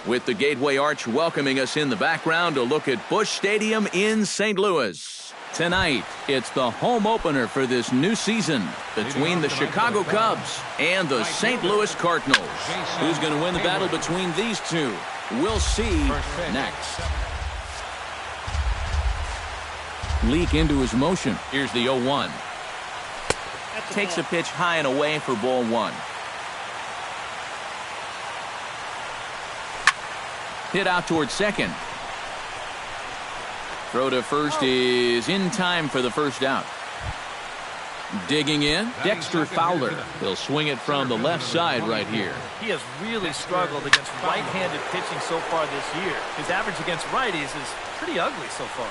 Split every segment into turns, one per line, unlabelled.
With the Gateway Arch welcoming us in the background, a look at Busch Stadium in St. Louis. Tonight, it's the home opener for this new season between the Chicago Cubs and the St. Louis Cardinals. Who's going to win the battle between these two? We'll see next. Leak into his motion. Here's the 0-1. Takes a pitch high and away for ball one. Hit out towards second. Throw to first is in time for the first out. Digging in, Dexter Fowler. He'll swing it from the left side right here.
He has really struggled against right-handed pitching so far this year. His average against righties is pretty ugly so far.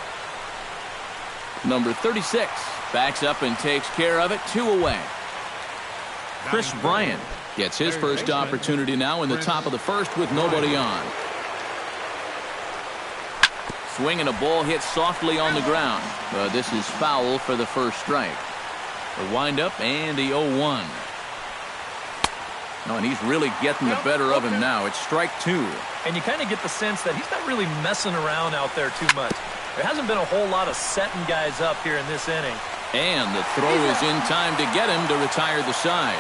Number 36 backs up and takes care of it. 2 away. Chris Bryant gets his first opportunity now in the top of the first with nobody on. Swinging a ball hit softly on the ground. This is foul for the first strike. The windup and the 0-1. No, and he's really getting the better of him now. It's strike 2.
And you kind of get the sense that he's not really messing around out there too much. There hasn't been a whole lot of setting guys up here in this inning.
And the throw is in time to get him to retire the side.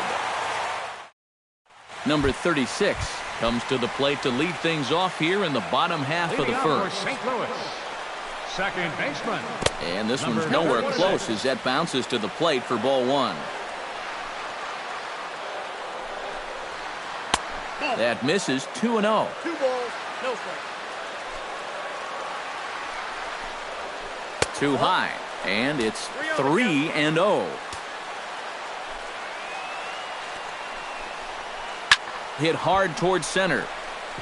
Number 36 comes to the plate to lead things off here in the bottom half of the first.
St. Louis, second baseman.
And this one's nowhere close as that bounces to the plate for ball one. That misses. 2-0.
2 balls, no strike.
Too high, and it's 3-0. Hit hard towards center,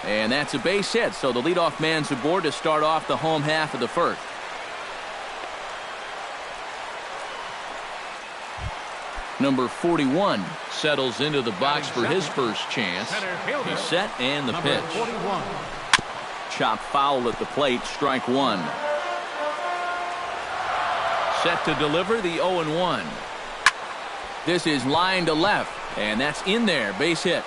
and that's a base hit, so the leadoff man's aboard to start off the home half of the first. Number 41 settles into the box for his first chance. He's set, and the pitch. Chop foul at the plate, strike 1. Set to deliver the 0-1. This is line to left, and that's in there, base hit.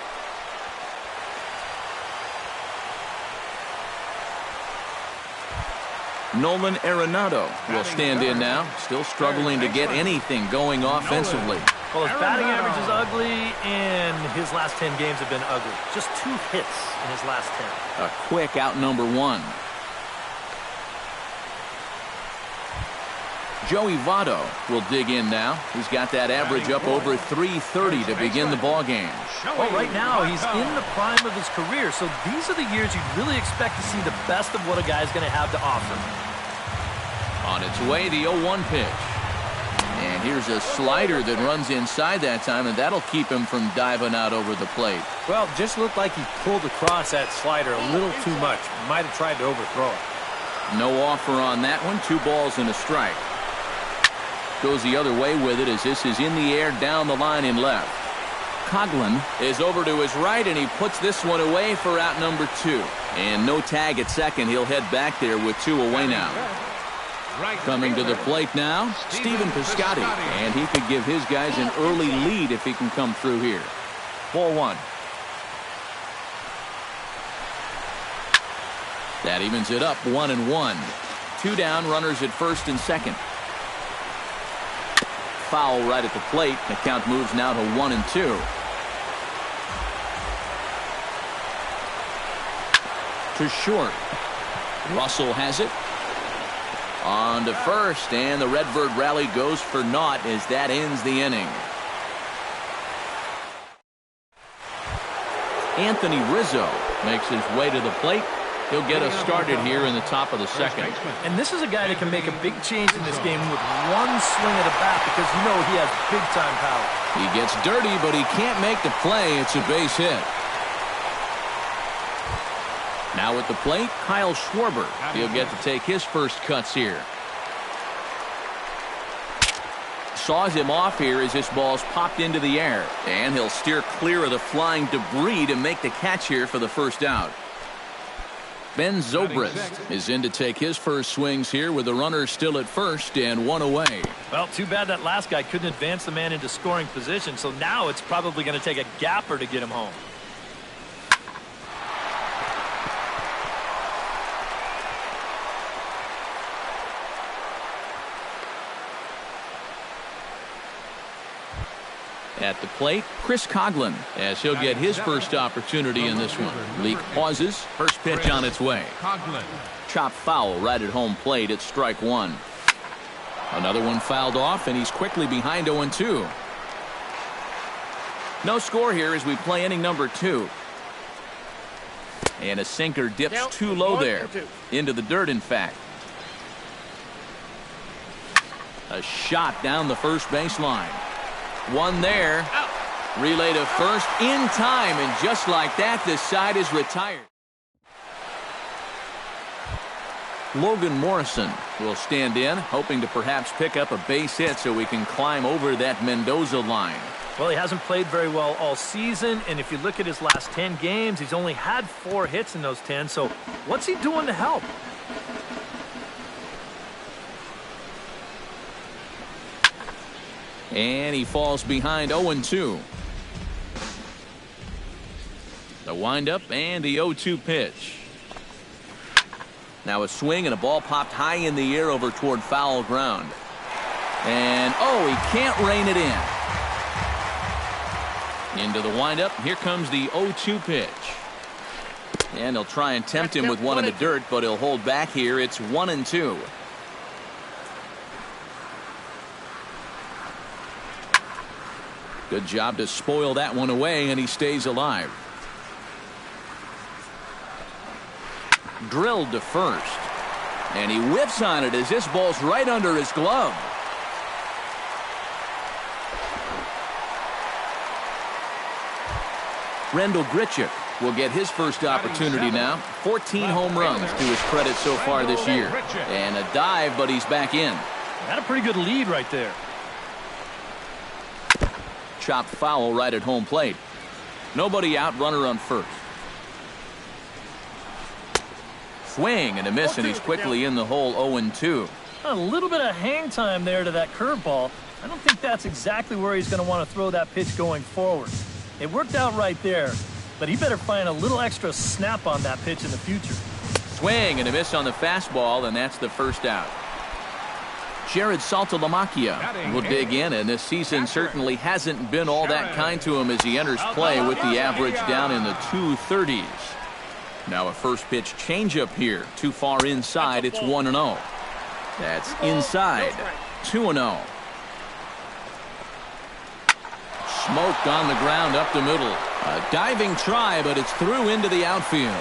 Nolan Arenado will stand in now, still struggling to get anything going offensively.
Well, his batting average is ugly, and his last 10 games have been ugly. Just 2 hits in his last 10.
A quick out number 1. Joey Votto will dig in now. He's got that average up over 330 to begin the ball game.
Well, right now he's in the prime of his career, so these are the years you'd really expect to see the best of what a guy's going to have to offer.
On its way, the 0-1 pitch. And here's a slider that runs inside that time, and that'll keep him from diving out over the plate.
Well, just looked like he pulled across that slider a little too much. Might have tried to overthrow it.
No offer on that one. 2 balls and a strike. Goes the other way with it as this is in the air down the line in left. Coughlin is over to his right, and he puts this one away for out number 2. And no tag at second. He'll head back there with 2 away now. Coming to the plate now, Stephen Piscotty. And he could give his guys an early lead if he can come through here. Ball 1. That evens it up 1-1. 2 down, runners at first and second. Foul right at the plate. The count moves now to 1-2. To short. Russell has it. On to first, and the Redbird rally goes for naught as that ends the inning. Anthony Rizzo makes his way to the plate. He'll get us started here in the top of the second.
And this is a guy that can make a big change in this game with one swing of the bat because you know he has big-time power.
He gets dirty, but he can't make the play. It's a base hit. Now at the plate, Kyle Schwarber. He'll get to take his first cuts here. Saws him off here as this ball's popped into the air. And he'll steer clear of the flying debris to make the catch here for the first out. Ben Zobrist is in to take his first swings here with the runner still at first and 1 away.
Well, too bad that last guy couldn't advance the man into scoring position, so now it's probably going to take a gapper to get him home.
At the plate, Chris Coghlan, as he'll get his first opportunity in this one. Leak pauses. First pitch on its way. Chop foul right at home plate at strike one. Another one fouled off, and he's quickly behind 0-2. No score here as we play inning number 2. And a sinker dips too low there. Into the dirt, in fact. A shot down the first baseline. One there. Relay to first in time, and just like that, the side is retired. Logan Morrison will stand in, hoping to perhaps pick up a base hit so we can climb over that Mendoza line.
Well, he hasn't played very well all season, and if you look at his last 10 games, he's only had 4 hits in those 10, so what's he doing to help?
And he falls behind 0-2. The windup and the 0-2 pitch. Now a swing and a ball popped high in the air over toward foul ground. And, oh, he can't rein it in. Into the windup. Here comes the 0-2 pitch. And he'll try and tempt him with one in the dirt, but he'll hold back here. It's 1-2. Good job to spoil that one away, and he stays alive. Drilled to first. And he whips on it as this ball's right under his glove. Rendell Grichuk will get his first opportunity now. 14 home runs to his credit so far this year. And a dive, but he's back in.
Got a pretty good lead right there.
Chopped foul right at home plate. Nobody out, runner on first. Swing and a miss, and he's quickly in the hole. 0-2.
A little bit of hang time there to that curveball. I don't think that's exactly where he's going to want to throw that pitch going forward. It worked out right there, but he better find a little extra snap on that pitch in the future.
Swing and a miss on the fastball, and that's the first out. Jared Saltalamacchia will dig in, and this season certainly hasn't been all that kind to him as he enters play with the average down in the 230s. Now a first pitch changeup here. Too far inside. It's 1-0. That's inside. 2-0. Smoked on the ground up the middle. A diving try, but it's through into the outfield.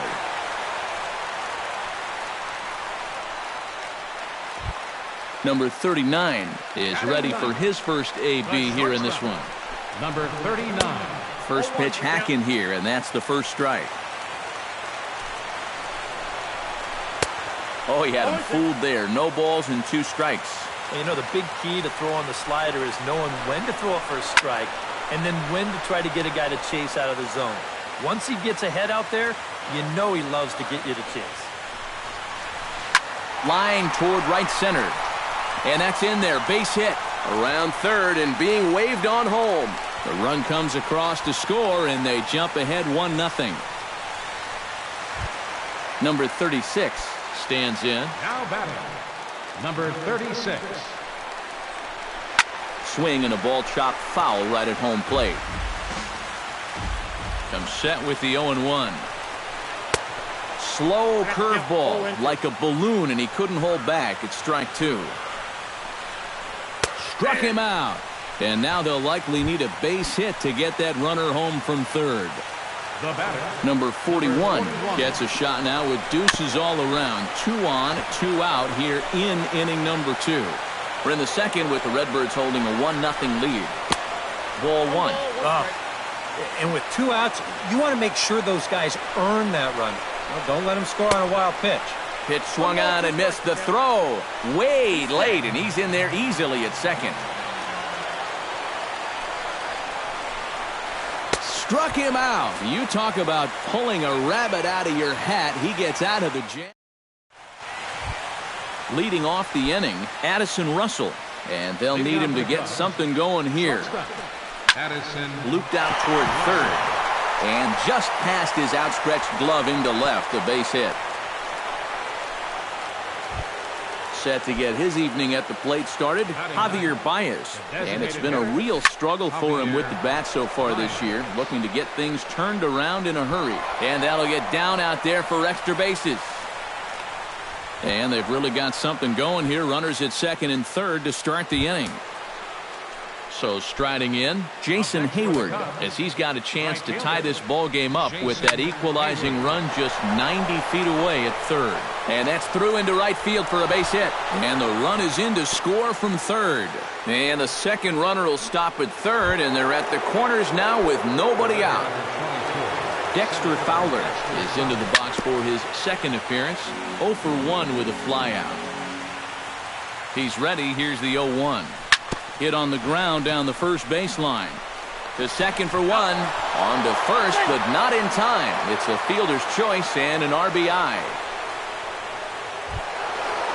Number 39 is ready for his first AB here in this one.
Number 39.
First pitch hack in here, and that's the first strike. Oh, he had him fooled there. No balls and 2 strikes.
Well, you know, the big key to throw on the slider is knowing when to throw it for a strike and then when to try to get a guy to chase out of the zone. Once he gets ahead out there, you know he loves to get you to chase.
Line toward right center. And that's in there. Base hit. Around third and being waved on home. The run comes across to score, and they jump ahead 1-0. Number 36 stands in.
Now batting, number 36.
Swing and a ball chopped foul right at home plate. Comes set with the 0-1. Slow curveball like a balloon, and he couldn't hold back. It's strike 2. Struck him out. And now they'll likely need a base hit to get that runner home from third.
The batter,
number 41 gets a shot now with deuces all around. 2 on, 2 out here in inning number 2. We're in the second with the Redbirds holding a 1-0 lead. Ball 1.
And with 2 outs, you want to make sure those guys earn that run. Well, don't let them score on a wild pitch.
Pitch swung on and missed. The throw way late, and he's in there easily at second. Struck him out. You talk about pulling a rabbit out of your hat. He gets out of the jam. Leading off the inning, Addison Russell. And they'll need him to get something going here.
Addison
looped out toward third. And just past his outstretched glove into left, a base hit. set to get his evening at the plate started, Javier Baez. And it's been a real struggle for him with the bat so far this year, looking to get things turned around in a hurry. And that'll get down out there for extra bases. And they've really got something going here. Runners at second and third to start the inning. So striding in, Jason Hayward, as he's got a chance to tie this ball game up with that equalizing run just 90 feet away at third. And that's through into right field for a base hit. And the run is in to score from third. And the second runner will stop at third, and they're at the corners now with nobody out. Dexter Fowler is into the box for his second appearance. 0 for 1 with a flyout. He's ready. Here's the 0-1. Hit on the ground down the first baseline. To second for 1. On to first, but not in time. It's a fielder's choice and an RBI.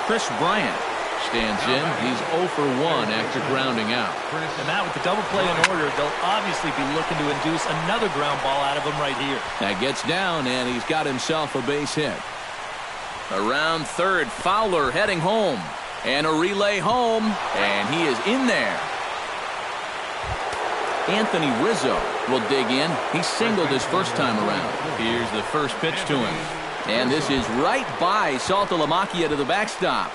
Chris Bryant stands in. He's 0 for 1 after grounding out.
And that with the double play in order, they'll obviously be looking to induce another ground ball out of him right here.
That gets down, and he's got himself a base hit. Around third, Fowler heading home. And a relay home, and he is in there. Anthony Rizzo will dig in. He singled his first time around. Here's the first pitch to him. And this is right by Saltalamacchia to the backstop.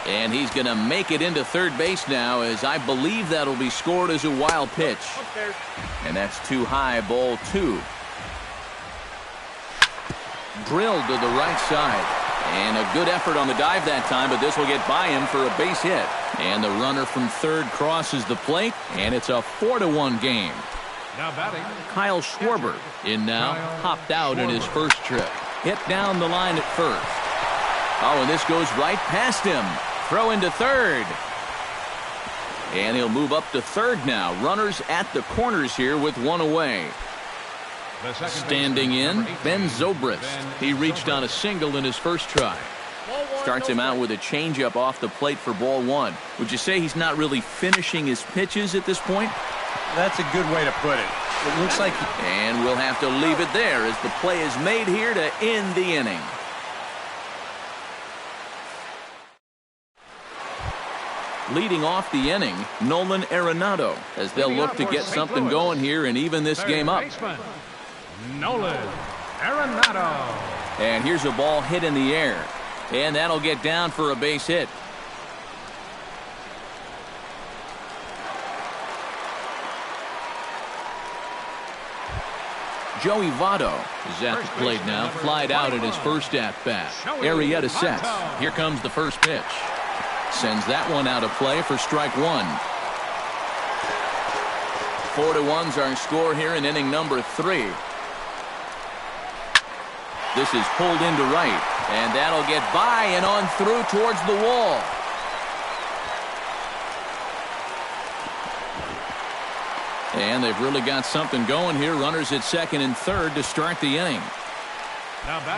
And he's going to make it into third base now, as I believe that'll be scored as a wild pitch. And that's too high, ball 2. Drilled to the right side. And a good effort on the dive that time, but this will get by him for a base hit. And the runner from third crosses the plate, and it's a 4-1 game.
Now batting,
Kyle Schwarber in now, hopped out in his first trip. Hit down the line at first. Oh, and this goes right past him. Throw into third. And he'll move up to third now. Runners at the corners here with one away. Standing in, Ben Zobrist. He reached on a single in his first try. Starts him out with a changeup off the plate for ball 1. Would you say he's not really finishing his pitches at this point?
That's a good way to put it. It looks like...
And we'll have to leave it there as the play is made here to end the inning. Leading off the inning, Nolan Arenado, as they'll look to get something going here and even this game up.
Nolan Arenado.
And here's a ball hit in the air. And that'll get down for a base hit. Joey Votto is at the plate now. Flied out at his first at-bat. Arrieta sets. Here comes the first pitch. Sends that one out of play for strike 1. 4-1's our score here in inning number 3. This is pulled into right, and that'll get by and on through towards the wall. And they've really got something going here. Runners at second and third to start the inning.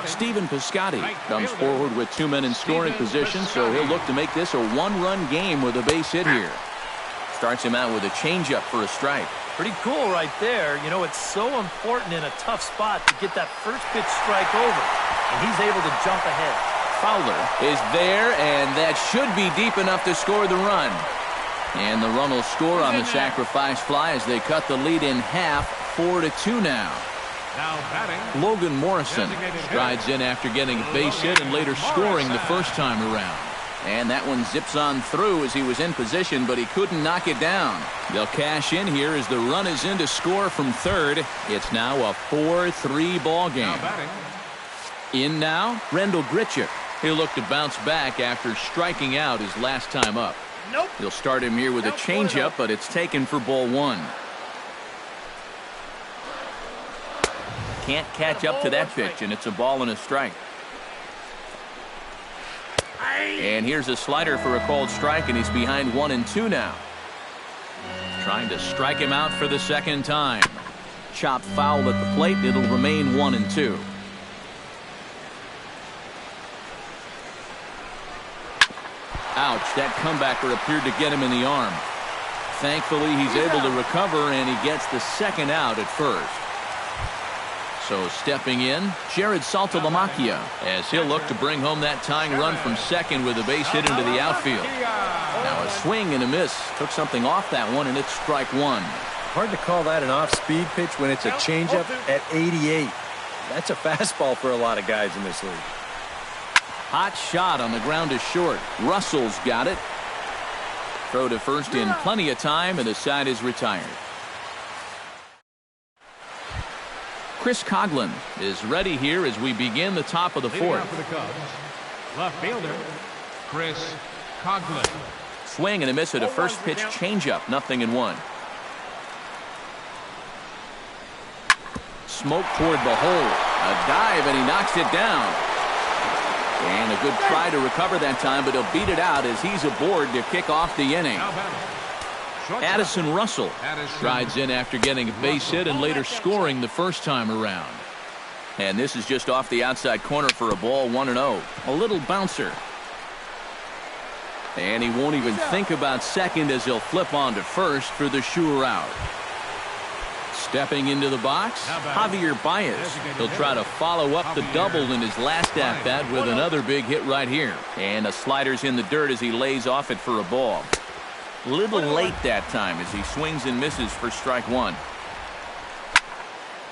Stephen Piscotty comes forward with 2 men in scoring position, so he'll look to make this a 1-run game with a base hit here. Starts him out with a changeup for a strike.
Pretty cool right there. You know, it's so important in a tough spot to get that first pitch strike over. And he's able to jump ahead. Fowler
is there, and that should be deep enough to score the run. And the run will score on the sacrifice fly as they cut the lead in half, 4-2 now.
Now batting,
Logan Morrison strides in after getting a base hit and later scoring the first time around. And that one zips on through as he was in position, but he couldn't knock it down. They'll cash in here as the run is in to score from third. It's now a 4-3 ball game. In now, Rendell Grichuk. He'll look to bounce back after striking out his last time up. He'll start him here with a changeup, but it's taken for ball 1. Can't catch up to that pitch, and it's a ball and a strike. And here's a slider for a called strike, and he's behind 1-2 now. Trying to strike him out for the second time. Chopped foul at the plate. It'll remain 1-2. Ouch, that comebacker appeared to get him in the arm. Thankfully, he's able to recover, and he gets the second out at first. So stepping in, Jared Saltalamacchia, as he'll look to bring home that tying run from second with a base hit into the outfield. Now a swing and a miss. Took something off that one, and it's strike one.
Hard to call that an off-speed pitch when it's a changeup at 88. That's a fastball for a lot of guys in this league.
Hot shot on the ground to short. Russell's got it. Throw to first in plenty of time, and the side is retired. Chris Coghlan is ready here as we begin the top of the fourth.
For the Cubs, left fielder Chris Coghlan.
Swing and a miss at a first pitch changeup. 0-1. Smoke toward the hole. A dive, and he knocks it down. And a good try to recover that time, but he'll beat it out as he's aboard to kick off the inning. Addison Russell rides in after getting a base hit and later scoring the first time around. And this is just off the outside corner for a ball. 1-0. A little bouncer. And he won't even think about second as he'll flip on to first for the sure out. Stepping into the box, Javier Baez. He'll try to follow up the double in his last at-bat with another big hit right here. And the slider's in the dirt as he lays off it for a ball. A little late that time as he swings and misses for strike one.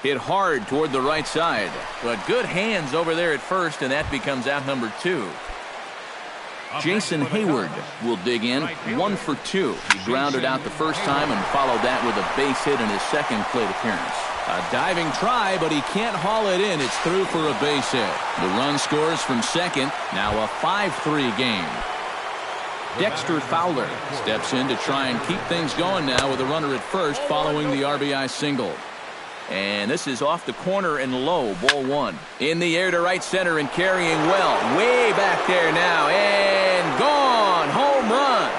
Hit hard toward the right side, but good hands over there at first, and that becomes out number 2. Jason Hayward will dig in. 1 for 2. He grounded out the first time and followed that with a base hit in his second plate appearance. A diving try, but he can't haul it in. It's through for a base hit. The run scores from second. Now a 5-3 game. Dexter Fowler steps in to try and keep things going now with a runner at first following the RBI single. And this is off the corner and low. Ball 1. In the air to right center and carrying well. Way back there now. And gone. Home run.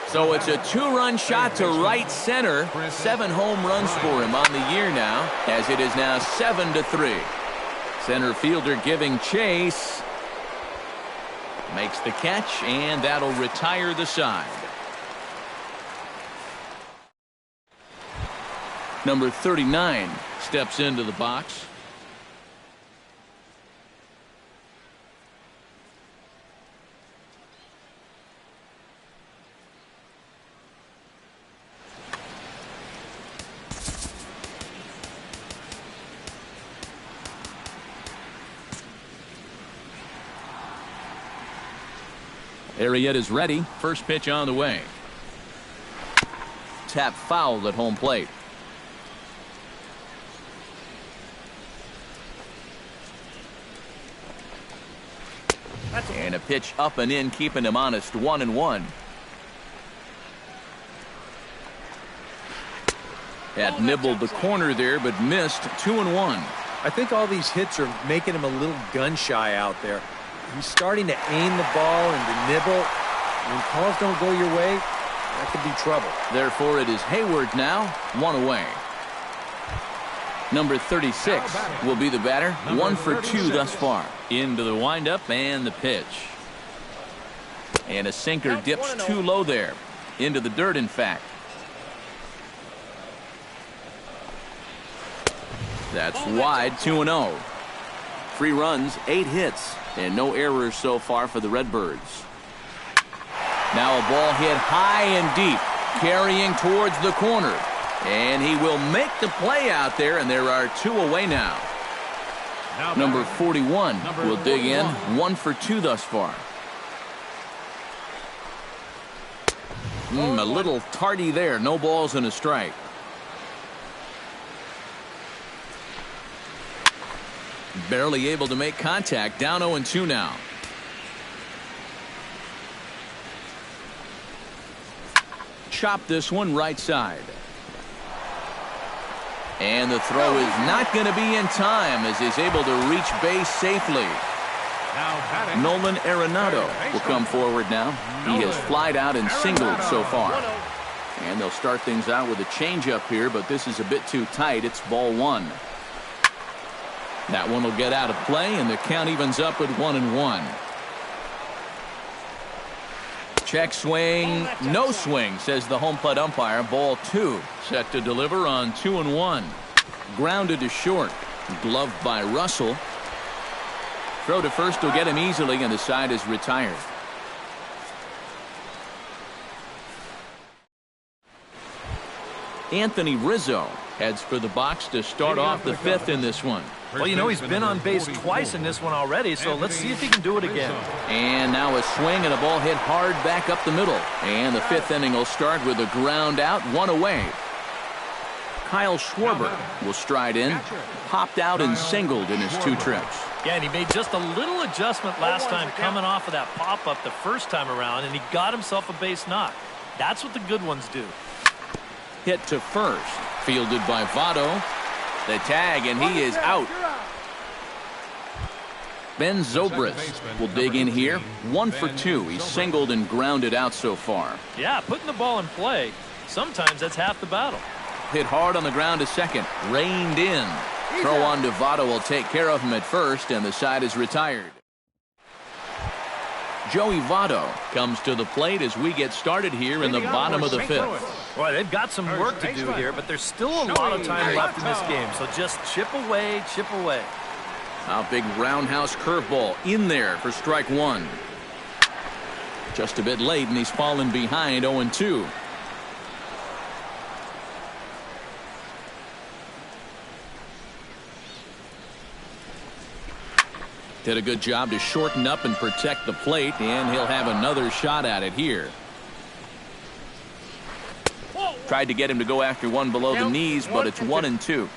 So it's a 2-run shot to right center. 7 home runs for him on the year now, as it is now 7-3. Center fielder giving chase. Makes the catch, and that'll retire the side. Number 39 steps into the box. Arrieta is ready. First pitch on the way. Tap foul at home plate. And a pitch up and in, keeping him honest. 1-1. Had nibbled the corner there, but missed. 2-1.
I think all these hits are making him a little gun shy out there. He's starting to aim the ball and to nibble. When calls don't go your way, that could be trouble.
Therefore, it is Hayward now, 1 away. Number 36 will be the batter. 1 for 2 thus far. Into the windup and the pitch. And a sinker dips too low there. Into the dirt, in fact. That's wide. 2-0. 3 runs, 8 hits, and no errors so far for the Redbirds. Now a ball hit high and deep, carrying towards the corner. And he will make the play out there, and there are 2 away now. Number 41 will dig in. 1 for 2 thus far. A little tardy there. No balls and a strike. Barely able to make contact. Down 0-2 now. Chop this one right side. And the throw is not going to be in time as he's able to reach base safely. Nolan Arenado will come forward now. He has flied out and singled so far. And they'll start things out with a changeup here, but this is a bit too tight. It's ball 1. That one will get out of play, and the count evens up at 1-1. Check swing, no swing, says the home plate umpire. Ball 2, set to deliver on 2-1. Grounded to short, gloved by Russell. Throw to first will get him easily, and the side is retired. Anthony Rizzo heads for the box to start off the 5th in this one.
Well, you know, he's been on base twice in this one already, so let's see if he can do it again.
And now a swing and a ball hit hard back up the middle. And the 5th inning will start with a ground out, 1 away. Kyle Schwarber will stride in, popped out and singled in his 2 trips.
Yeah, and he made just a little adjustment last time coming off of that pop-up the first time around, and he got himself a base knock. That's what the good ones do.
Hit to first, fielded by Votto. The tag, and he is out. Ben Zobrist will dig in here. 1 for 2. He's singled and grounded out so far.
Yeah, putting the ball in play, sometimes that's half the battle.
Hit hard on the ground to second. Reined in. Throw on to Votto will take care of him at first, and the side is retired. Joey Votto comes to the plate as we get started here in the bottom of the 5th.
Boy, they've got some work to do here, but there's still a lot of time left in this game, so just chip away, chip away.
A big roundhouse curveball in there for strike 1. Just a bit late, and he's fallen behind 0-2. Did a good job to shorten up and protect the plate, and he'll have another shot at it here. Tried to get him to go after one below the knees, but it's 1-2.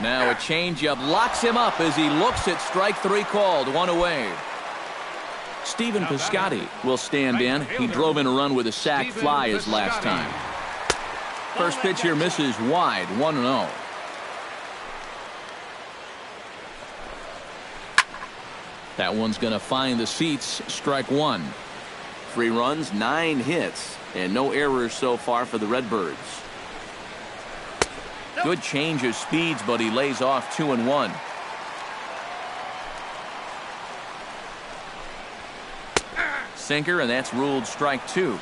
Now a changeup locks him up as he looks at strike 3 called, 1 away. Stephen Piscotty will stand in. He drove in a run with a sac fly his last time. First pitch here misses wide, 1-0. That one's going to find the seats, strike 1. 3 runs, 9 hits, and no errors so far for the Redbirds. Good change of speeds, but he lays off 2-1. Sinker, and that's ruled strike 2.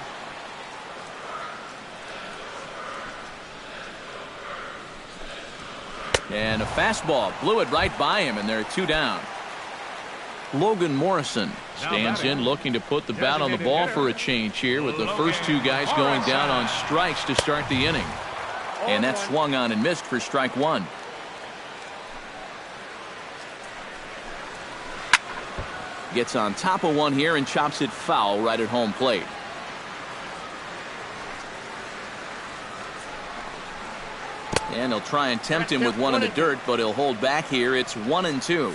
And a fastball blew it right by him, and there are 2 down. Logan Morrison stands in, looking to put the bat on the ball for a change here, with the first 2 guys going down on strikes to start the inning. And that swung on and missed for strike 1. Gets on top of one here and chops it foul right at home plate. And they'll try and tempt him with one in the dirt, but he'll hold back here. It's 1-2.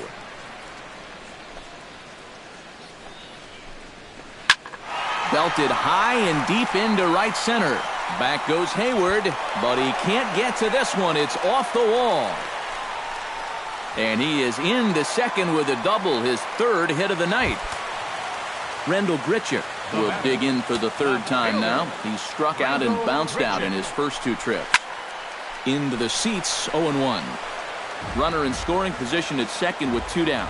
Belted high and deep into right center. Back goes Hayward, but he can't get to this one. It's off the wall. And he is into second with a double, his 3rd hit of the night. Randall Grichuk will dig in for the 3rd time now. He struck out and bounced out in his first 2 trips. Into the seats, 0-1. Runner in scoring position at second with 2 down.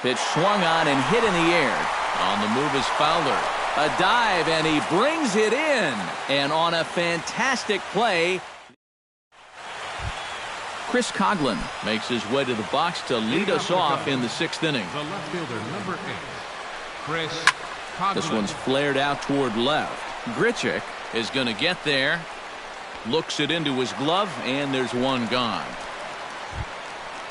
Pitch swung on and hit in the air. On the move is Fowler. A dive, and he brings it in. And on a fantastic play, Chris Coghlan makes his way to the box to lead us off in the 6th inning.
The left fielder, number 8, Chris Coghlan.
This one's flared out toward left. Grichuk is going to get there. Looks it into his glove, and there's one gone.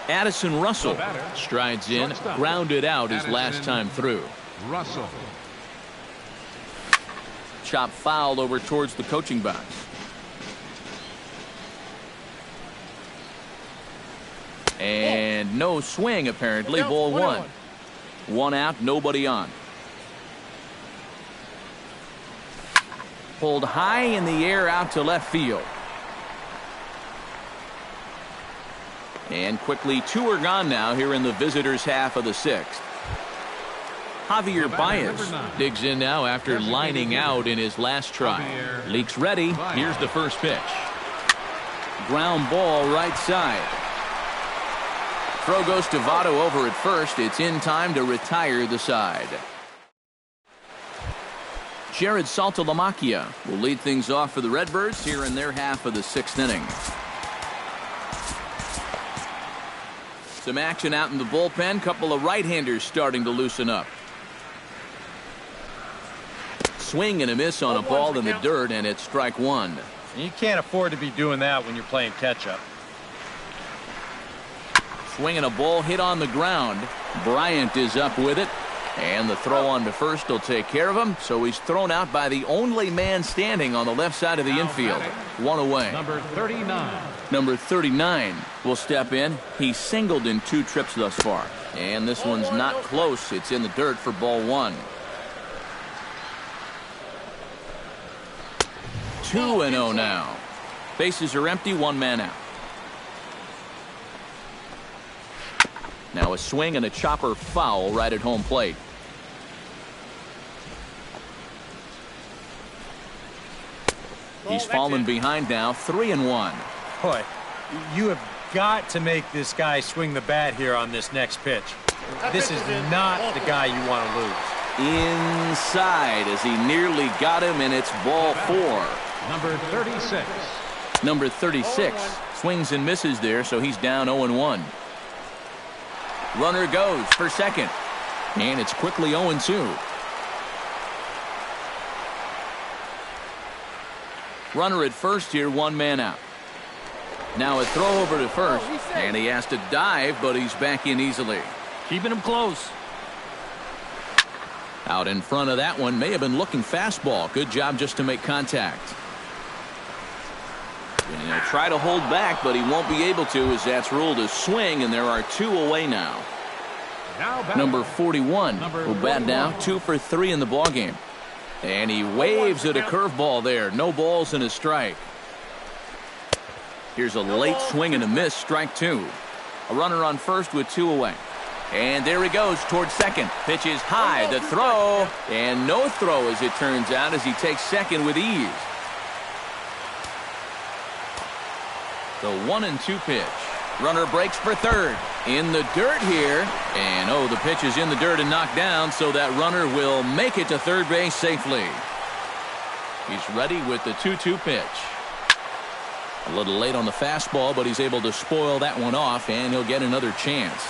Addison Russell strides in, grounded out his last time through.
Russell.
Chop fouled over towards the coaching box. And no swing, apparently. Ball 1. 1 out, nobody on. Pulled high in the air out to left field. And quickly 2 are gone now here in the visitors' half of the 6th. Javier Baez digs in now after lining out in his last try. Leaks ready. Here's the first pitch. Ground ball right side. Throw goes to Votto over at first. It's in time to retire the side. Jared Saltalamacchia will lead things off for the Redbirds here in their half of the 6th inning. Some action out in the bullpen. Couple of right-handers starting to loosen up. Swing and a miss on a ball in the dirt, and it's strike one.
You can't afford to be doing that when you're playing catch-up.
Swinging a ball hit on the ground. Bryant is up with it. And the throw on to first will take care of him. So he's thrown out by the only man standing on the left side of the infield. One away.
Number 39.
Number 39 will step in. He's singled in 2 trips thus far. And this one's not close. It's in the dirt for ball 1. 2-0 now. Bases are empty, 1 man out. Now a swing and a chopper foul right at home plate. He's fallen behind now, 3-1.
Boy, you have got to make this guy swing the bat here on this next pitch. This is not the guy you want to lose.
Inside as he nearly got him, and it's ball 4.
Number 36.
Number 36 swings and misses there, so he's down 0-1. Runner goes for second, and it's quickly 0-2. Runner at first here, 1 man out. Now a throw over to first, and he has to dive, but he's back in easily.
Keeping him close.
Out in front of that one, may have been looking fastball. Good job just to make contact. And he'll try to hold back, but he won't be able to, as that's ruled a swing, and there are 2 away now. Number 41 will bat down, 2 for 3 in the ballgame. And he waves at a curveball there. No balls and a strike. Here's a late swing and a miss, strike 2. A runner on first with 2 away. And there he goes towards second. Pitch is high, the throw, and no throw as it turns out, as he takes second with ease. The 1-2 pitch. Runner breaks for third. In the dirt here. And oh, the pitch is in the dirt and knocked down, so that runner will make it to third base safely. He's ready with the 2-2 pitch. A little late on the fastball, but he's able to spoil that one off, and he'll get another chance.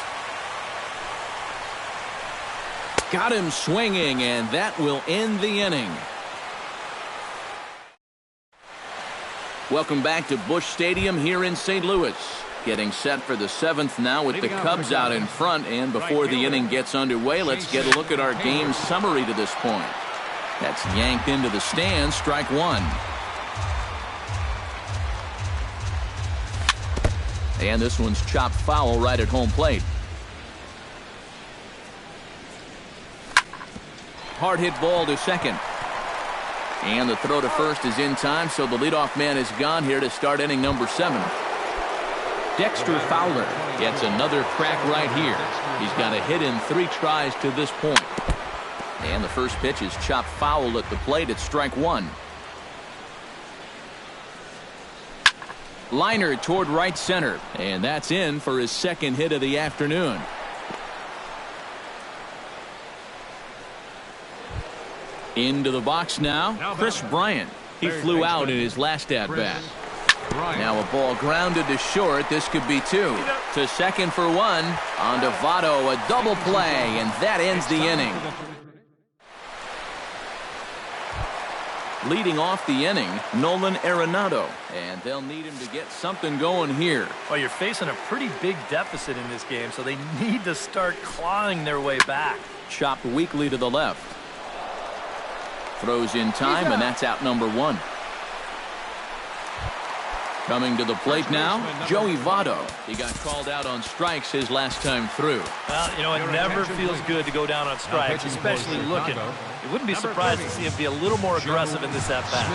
Got him swinging, and that will end the inning. Welcome back to Busch Stadium here in St. Louis. Getting set for the 7th now with the Cubs out in front. And before the inning gets underway, let's get a look at our game summary to this point. That's yanked into the stands, strike 1. And this one's chopped foul right at home plate. Hard hit ball to second. And the throw to first is in time, so the leadoff man is gone here to start inning number 7. Dexter Fowler gets another crack right here. He's got a hit in 3 tries to this point. And the first pitch is chopped foul at the plate. It's strike 1. Liner toward right center, and that's in for his second hit of the afternoon. Into the box now, Chris Bryant. He flew out in his last at-bat. Now a ball grounded to short. This could be 2. To second for 1. On to Votto, a double play, and that ends the inning. Leading off the inning, Nolan Arenado, and they'll need him to get something going here.
Well, you're facing a pretty big deficit in this game, so they need to start clawing their way back.
Chopped weakly to the left. Throws in time, and that's out number 1. Coming to the plate now, Joey Votto. He got called out on strikes his last time through.
Well, you know, it never feels good to go down on strikes, especially looking. You wouldn't be surprised to see him be a little more aggressive in this at-bat.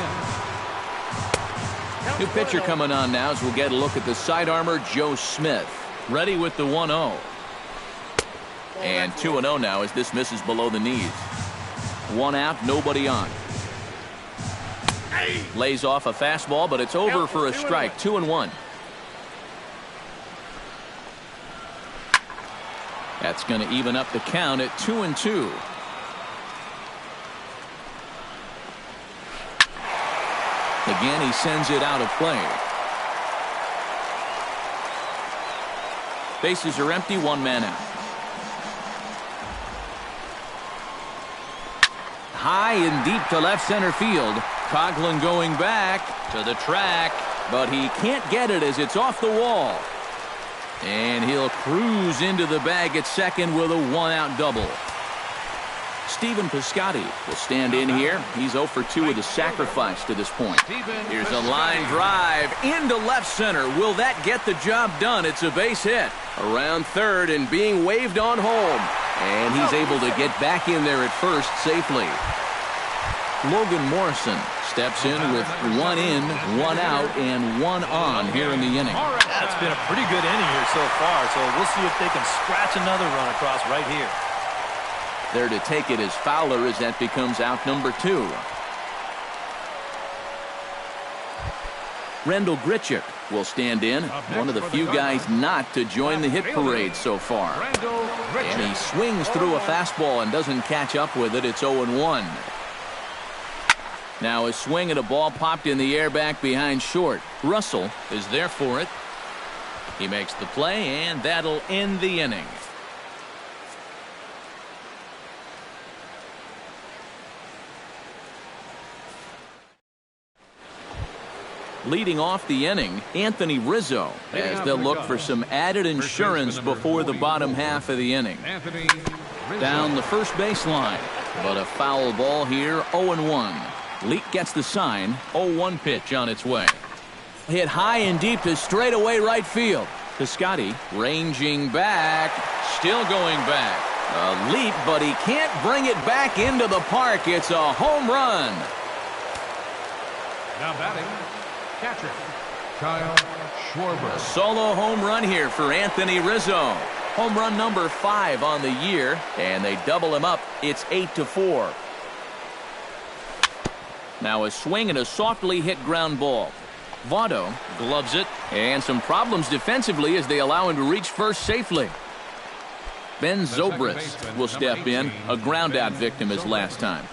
New pitcher coming on now as we'll get a look at the sidearmer, Joe Smith. Ready with the 1-0. And 2-0 now as this misses below the knees. 1 out, nobody on. Lays off a fastball, but it's over for a strike. 2-1. That's going to even up the count at 2-2. Again, he sends it out of play. Bases are empty, one man out. High and deep to left center field. Coghlan going back to the track, but he can't get it as it's off the wall. And he'll cruise into the bag at second with a one-out double. Stephen Piscotty will stand in here. He's 0 for 2 with a sacrifice to this point. Here's a line drive into left center. Will that get the job done? It's a base hit. Around third and being waved on home. And he's able to get back in there at first safely. Logan Morrison steps in with 1 in, 1 out, and 1 on here in the inning.
Yeah, it's been a pretty good inning here so far, so we'll see if they can scratch another run across right here.
There to take it is Fowler as that becomes out number 2. Rendell Grichuk will stand in, one of the few guys not to join the hit parade so far. And he swings through a fastball and doesn't catch up with it. It's 0-1. Now a swing at a ball popped in the air back behind short. Russell is there for it. He makes the play, and that'll end the inning. Leading off the inning, Anthony Rizzo, as they'll look for some added insurance before the bottom half of the inning. Down the first baseline, but a foul ball here, 0-1. Leak gets the sign, 0-1 pitch on its way. Hit high and deep to straightaway right field. Piscotty ranging back, still going back. A leap, but he can't bring it back into the park. It's a home run.
Now batting, catcher, Kyle Schwarber.
A solo home run here for Anthony Rizzo. Home run number 5 on the year, and they double him up. It's 8-4. Now a swing and a softly hit ground ball. Votto gloves it, and some problems defensively as they allow him to reach first safely. Ben Zobrist will step in, a ground-out victim as last time.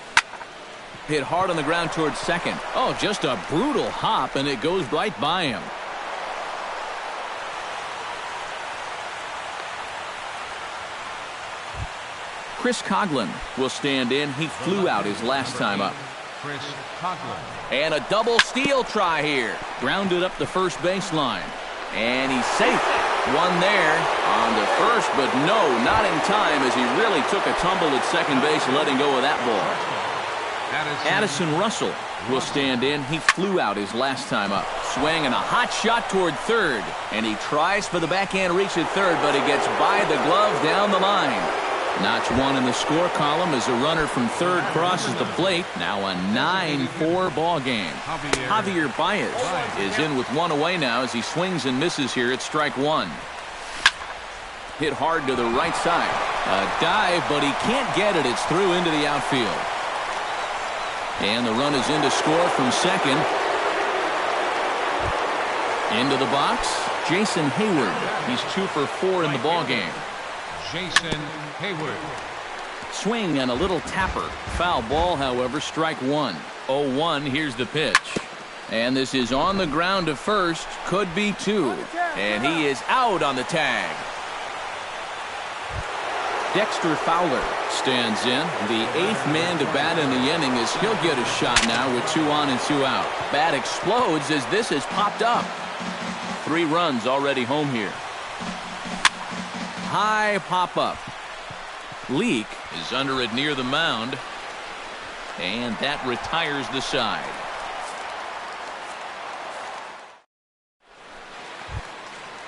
Hit hard on the ground towards second. Oh, just a brutal hop, and it goes right by him. Chris Coghlan will stand in. He flew out his last time up.
Chris Coghlan.
And a double steal try here. Grounded up the first baseline. And he's safe. One there on the first, but no, not in time as he really took a tumble at second base, letting go of that ball. Addison Russell will stand in. He flew out his last time up. Swing and a hot shot toward third. And he tries for the backhand reach at third, but he gets by the glove down the line. Notch 1 in the score column as a runner from third crosses the plate. Now a 9-4 ball game. Javier Baez is in with 1 away now as he swings and misses here at strike 1. Hit hard to the right side. A dive, but he can't get it. It's through into the outfield. And the run is in to score from second. Into the box, Jason Hayward. He's 2 for 4 in the ball game.
Jason Hayward.
Swing and a little tapper. Foul ball, however, strike 1. 0-1, here's the pitch. And this is on the ground to first. Could be 2. And he is out on the tag. Dexter Fowler stands in. The 8th man to bat in the inning as he'll get a shot now with 2 on and 2 out. Bat explodes as this has popped up. 3 runs already home here. High pop-up. Leak is under it near the mound. And that retires the side.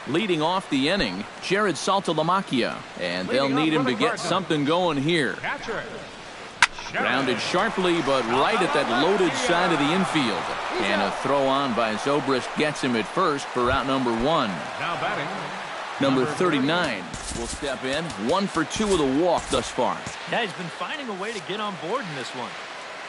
Leading off the inning, Jared Saltalamacchia. And they'll need him to get something going here. Grounded sharply, but right at that loaded side of the infield. And a throw on by Zobrist gets him at first for out number 1.
Now batting,
Number 39 will step in. 1 for 2 with a walk thus far.
Yeah, he's been finding a way to get on board in this one.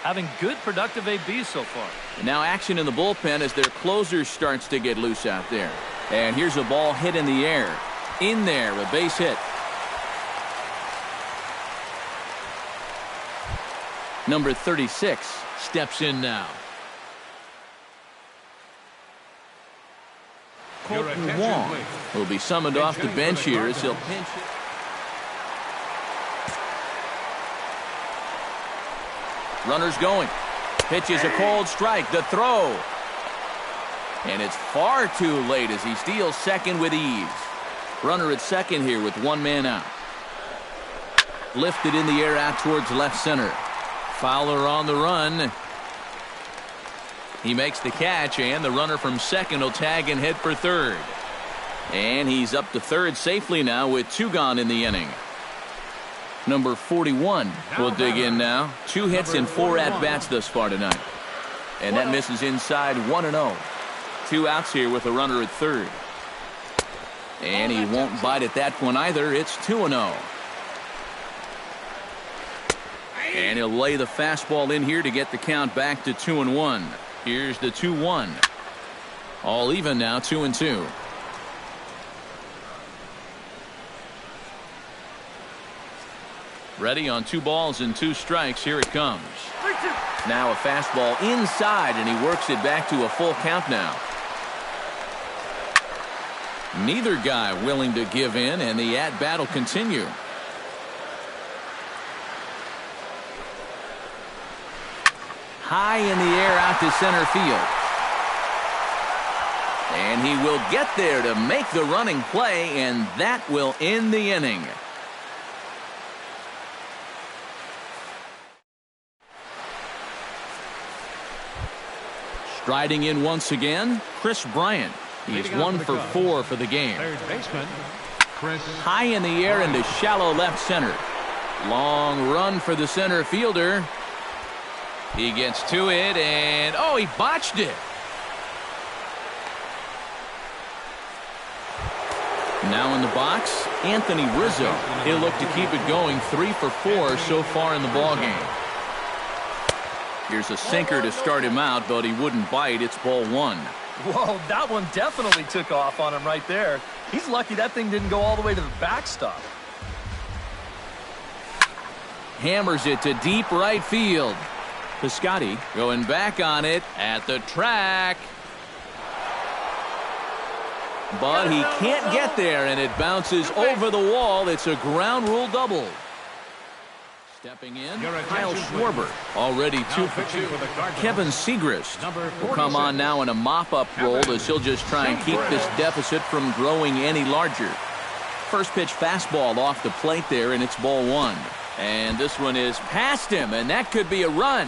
Having good productive ABs so far.
Now action in the bullpen as their closer starts to get loose out there. And here's a ball hit in the air. In there, a base hit. Number 36 steps in now. Colton Wong will be summoned off the bench here as he'll pinch it. Runner's going. Pitch is a cold strike. The throw. And it's far too late as he steals second with ease. Runner at second here with one man out. Lifted in the air out towards left center. Fowler on the run. He makes the catch, and the runner from second will tag and head for third. And he's up to third safely now with two gone in the inning. Number 41 will dig in now. 2 hits and 4 at-bats thus far tonight. And that misses inside 1-0. 2 outs here with a runner at third. And he won't bite at that one either. It's 2-0. And he'll lay the fastball in here to get the count back to 2-1. Here's the 2-1. All even now, 2-2. Ready on 2 balls and 2 strikes. Here it comes. Now a fastball inside, and he works it back to a full count now. Neither guy willing to give in, and the at-bat will continue. High in the air out to center field. And he will get there to make the running play, and that will end the inning. Striding in once again, Chris Bryant. He's 1 for 4 for the game.
Third baseman, Chris.
High in the air into shallow left center. Long run for the center fielder. He gets to it, and oh, he botched it. Now in the box, Anthony Rizzo. He'll look to keep it going. 3 for 4 so far in the ballgame. Here's a sinker to start him out, but he wouldn't bite. It's ball 1.
Whoa, that one definitely took off on him right there. He's lucky that thing didn't go all the way to the backstop.
Hammers it to deep right field. Piscotty going back on it at the track. But he can't get there, and it bounces over the wall. It's a ground rule double. Stepping in, Kyle Schwarber, already 2 for 2. Kevin Segrist will come on now in a mop-up role as he'll just try and keep this deficit from growing any larger. First pitch fastball off the plate there, and it's ball 1. And this one is past him, and that could be a run.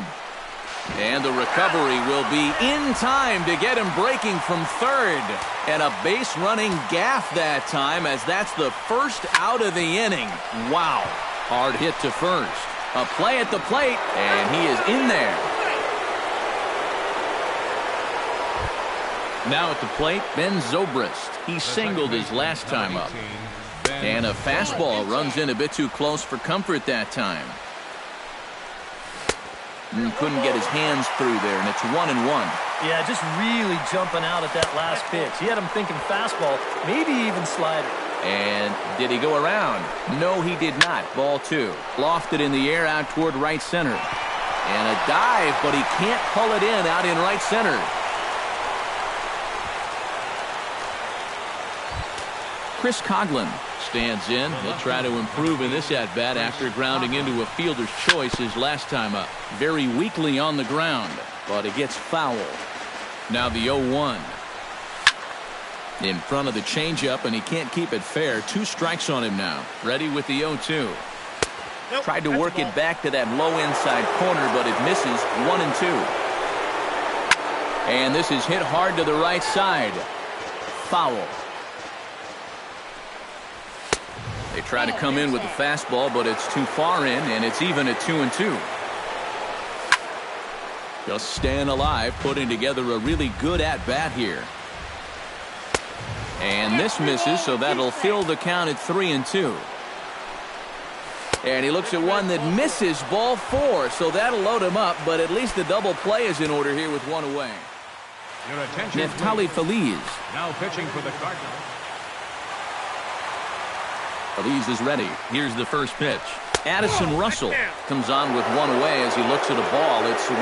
And the recovery will be in time to get him breaking from third. And a base-running gaff that time, as that's the first out of the inning. Wow. Hard hit to first. A play at the plate, and he is in there. Now at the plate, Ben Zobrist. He singled his last time up. And a fastball runs in a bit too close for comfort that time. And couldn't get his hands through there, and it's 1-1.
Yeah, just really jumping out at that last pitch. He had him thinking fastball, maybe even slider.
And did he go around? No, he did not. Ball 2. Lofted in the air out toward right center. And a dive, but he can't pull it in out in right center. Chris Coghlan stands in. He'll try to improve in this at-bat after grounding into a fielder's choice his last time up. Very weakly on the ground, but it gets foul. Now the 0-1. In front of the changeup, and he can't keep it fair. 2 strikes on him now. Ready with the 0-2. Tried to work it back to that low inside corner, but it misses. 1-2. And this is hit hard to the right side. Foul. They try to come in with the fastball, but it's too far in, and it's even at 2-2. Just staying alive, putting together a really good at-bat here. And this misses, so that'll fill the count at 3-2. And he looks at one that misses, ball 4, so that'll load him up, but at least the double play is in order here with 1 away.
Your attention,
Neftali Feliz.
now pitching for the Cardinals.
Feliz is ready. Here's the first pitch. Addison Russell comes on with one away as he looks at a ball. It's 1-0.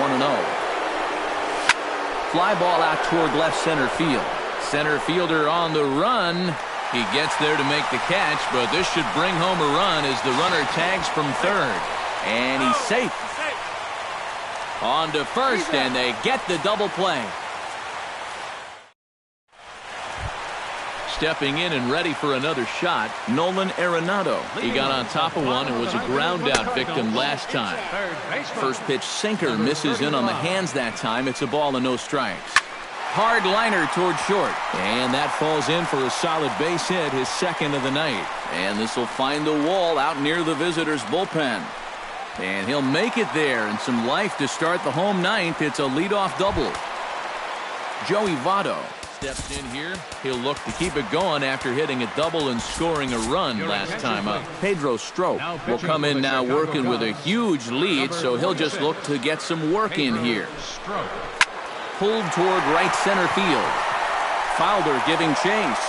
Fly ball out toward left center field. Center fielder on the run. He gets there to make the catch, but this should bring home a run as the runner tags from third. And he's safe. On to first, and they get the double play. Stepping in and ready for another shot, Nolan Arenado. He got on top of one and was a ground-out victim last time. First pitch sinker misses in on the hands that time. It's a ball and no strikes. Hard liner toward short, and that falls in for a solid base hit, his second of the night. And this will find the wall out near the visitors' bullpen. And he'll make it there, and some life to start the home ninth. It's a leadoff double. Joey Votto steps in here. He'll look to keep it going after hitting a double and scoring a run last time up. Pedro Strop will come in now working with a huge lead, so he'll just look to get some work in here. Pulled toward right center field. Fowler giving chase.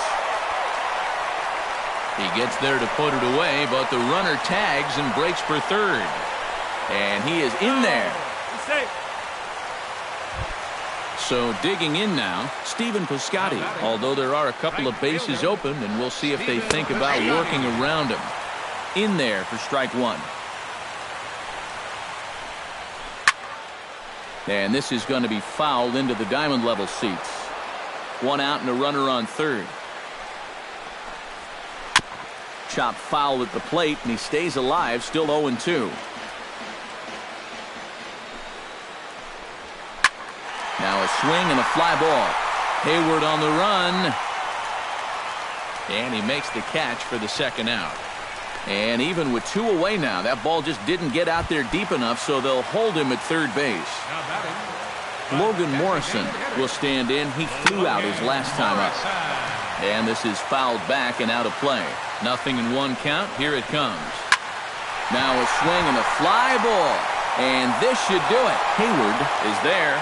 He gets there to put it away, but the runner tags and breaks for third. And he is in there. So digging in now, Stephen Piscotty, although there are a couple of bases open, and we'll see if they think about working around him. In there for strike one. And this is going to be fouled into the diamond level seats. One out and a runner on third. Chopped foul at the plate, and he stays alive, still 0-2. Now a swing and a fly ball. Hayward on the run. And he makes the catch for the second out. And even with two away now, that ball just didn't get out there deep enough, so they'll hold him at third base. Logan Morrison will stand in. He flew out his last time up. And this is fouled back and out of play. Nothing in one count. Here it comes. Now a swing and a fly ball. And this should do it. Hayward is there.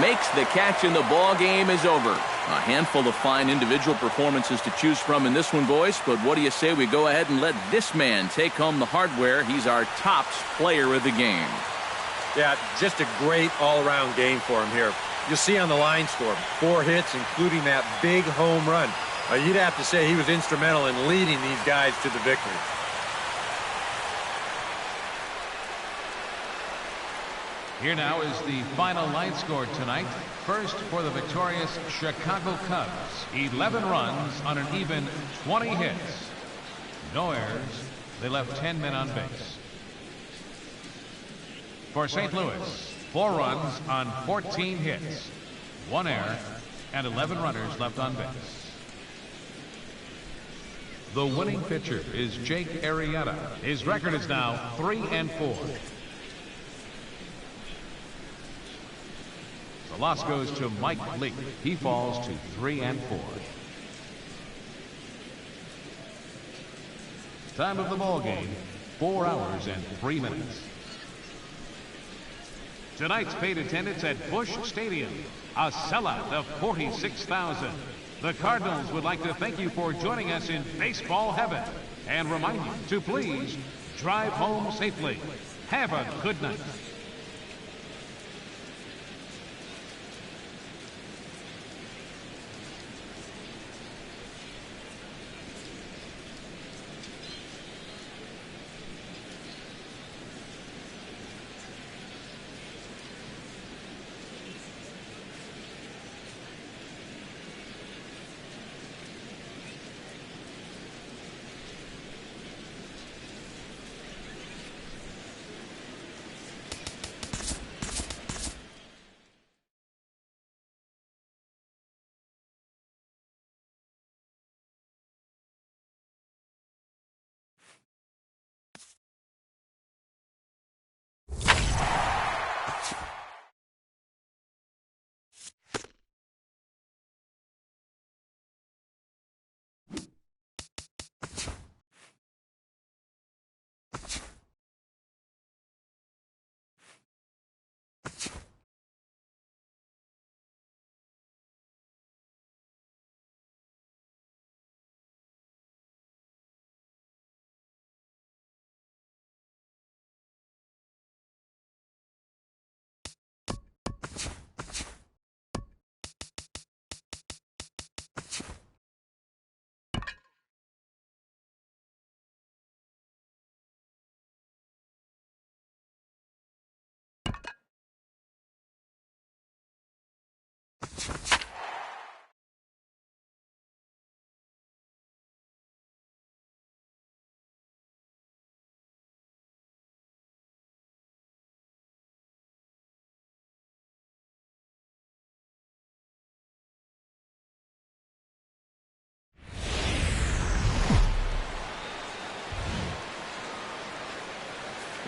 Makes the catch, and the ball game is over. A handful of fine individual performances to choose from in this one, boys. But what do you say we go ahead and let this man take home the hardware? He's our tops player of the game.
Yeah, just a great all-around game for him here. You'll see on the line score, 4 hits, including that big home run. You'd have to say he was instrumental in leading these guys to the victory.
Here now is the final line score tonight. First for the victorious Chicago Cubs. 11 runs on an even 20 hits. No errors. They left 10 men on base. For St. Louis, 4 runs on 14 hits. 1 error and 11 runners left on base. The winning pitcher is Jake Arrieta. His record is now 3-4. The loss goes to Mike Leake. He falls to 3-4. Time of the ball game, 4 hours and 3 minutes. Tonight's paid attendance at Busch Stadium, a sellout of 46,000. The Cardinals would like to thank you for joining us in baseball heaven and remind you to please drive home safely. Have a good night.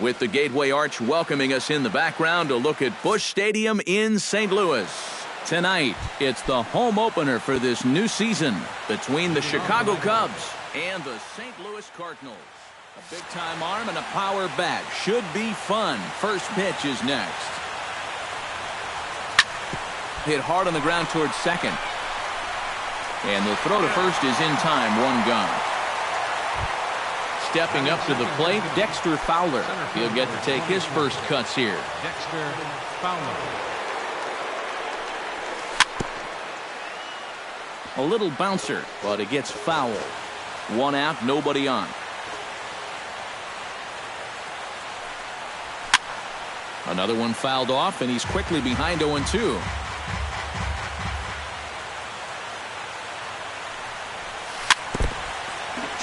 With the Gateway Arch welcoming us in the background to look at Busch Stadium in St. Louis. Tonight, it's the home opener for this new season between the Chicago Cubs and the St. Louis Cardinals. A big-time arm and a power bat. Should be fun. First pitch is next. Hit hard on the ground towards second. And the throw to first is in time. One gone. Stepping up to the plate, Dexter Fowler. He'll get to take his first cuts here.
Dexter Fowler.
A little bouncer, but it gets foul. One out, nobody on. Another one fouled off, and he's quickly behind 0-2.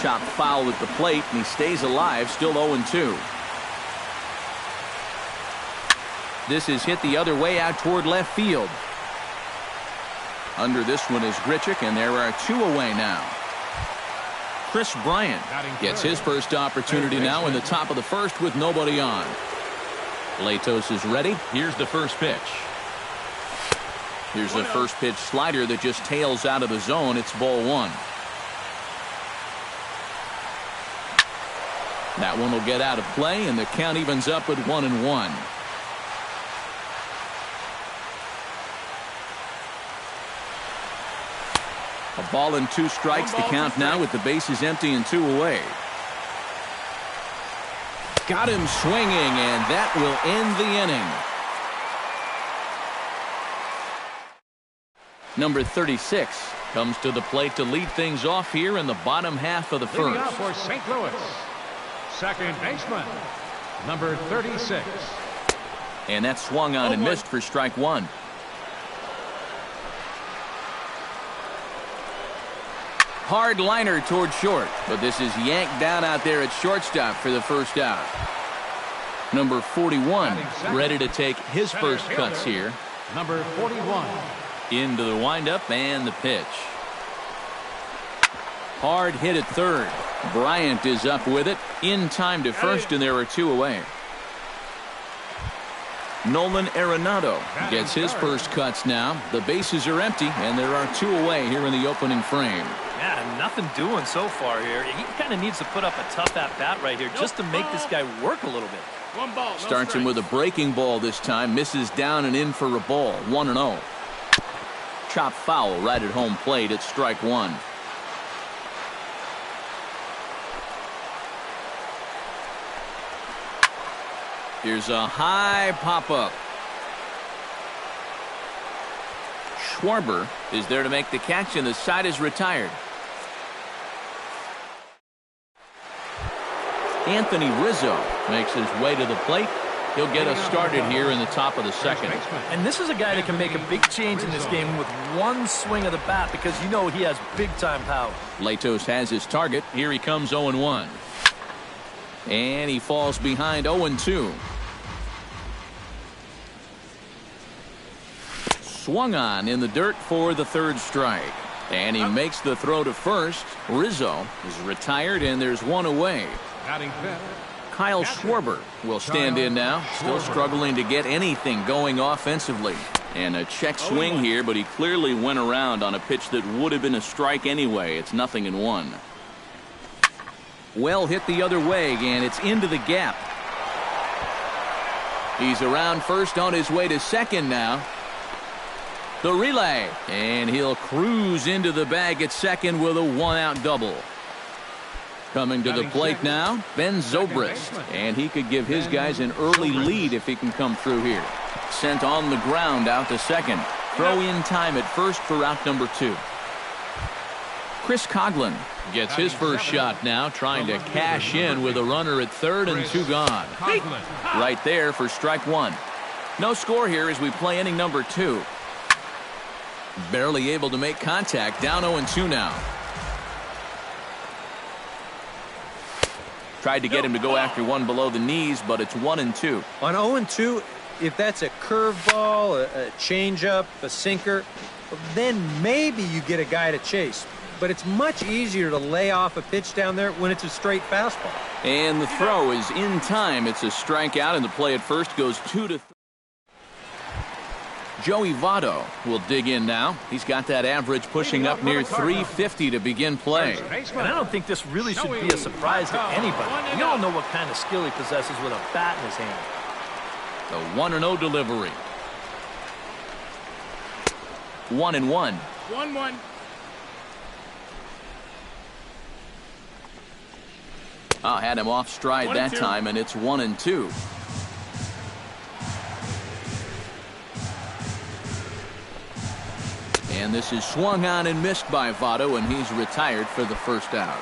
Chopped foul at the plate, and he stays alive, still 0-2. This is hit the other way out toward left field. Under this one is Grichuk, and there are 2 away now. Chris Bryant gets his first opportunity now in the top of the first with nobody on. Latos is ready. Here's the first pitch. Here's the first pitch slider that just tails out of the zone. It's ball 1. That one will get out of play, and the count evens up at 1-1. A ball and 2 strikes. The count now with the bases empty and 2 away. Got him swinging, and that will end the inning. Number 36 comes to the plate to lead things off here in the bottom half of the first.
Leading off for St. Louis, second baseman, number 36.
And that swung on and missed for strike 1. Hard liner toward short, but this is yanked down out there at shortstop for the first out. Number 41 ready to take his first cuts here.
Number 41.
Into the windup and the pitch. Hard hit at third. Bryant is up with it. In time to first, and there are 2 away. Nolan Arenado gets his first cuts now. The bases are empty, and there are 2 away here in the opening frame.
Yeah, nothing doing so far here. He kind of needs to put up a tough at-bat right here just to make this guy work a little bit.
1 ball. No
Starts him
strike.
with a breaking ball this time. Misses down and in for a ball. 1-0. Chop foul right at home plate. It's strike 1. Here's a high pop-up. Schwarber is there to make the catch, and the side is retired. Anthony Rizzo makes his way to the plate. He'll get us started here in the top of the second.
And this is a guy that can make a big change in this game with one swing of the bat because you know he has big-time power.
Latos has his target. Here he comes 0-1. And he falls behind 0-2. Swung on in the dirt for the third strike. And he makes the throw to first. Rizzo is retired, and there's 1 away.
Batting fifth,
Kyle Schwarber will stand in now. Still struggling to get anything going offensively. And a check swing here, but he clearly went around on a pitch that would have been a strike anyway. It's 0-1. Well hit the other way, and it's into the gap. He's around first on his way to second now. The relay, and he'll cruise into the bag at second with a 1-out double. Coming to the plate now, Ben Zobrist, and he could give his guys an early lead if he can come through here. Sent on the ground out to second. Throw in time at first for out number 2. Chris Coghlan gets his first shot now, trying to cash in with a runner at third and 2 gone. Right there for strike 1. No score here as we play inning number 2. Barely able to make contact, down 0-2 now. Tried to get him to go after one below the knees, but it's 1-2.
On 0-2, if that's a curveball, a changeup, a sinker, then maybe you get a guy to chase. but it's much easier to lay off a pitch down there when it's a straight fastball.
And the throw is in time. It's a strikeout, and the play at first goes 2-3. Joey Votto will dig in now. He's got that average pushing up near 350 to begin play.
And I don't think this really should be a surprise to anybody. We all know what kind of skill he possesses with a bat in his hand.
The 1-0 delivery. 1-1.
1-1.
Had him off stride that time, and it's 1-2. And this is swung on and missed by Votto, and he's retired for the first out.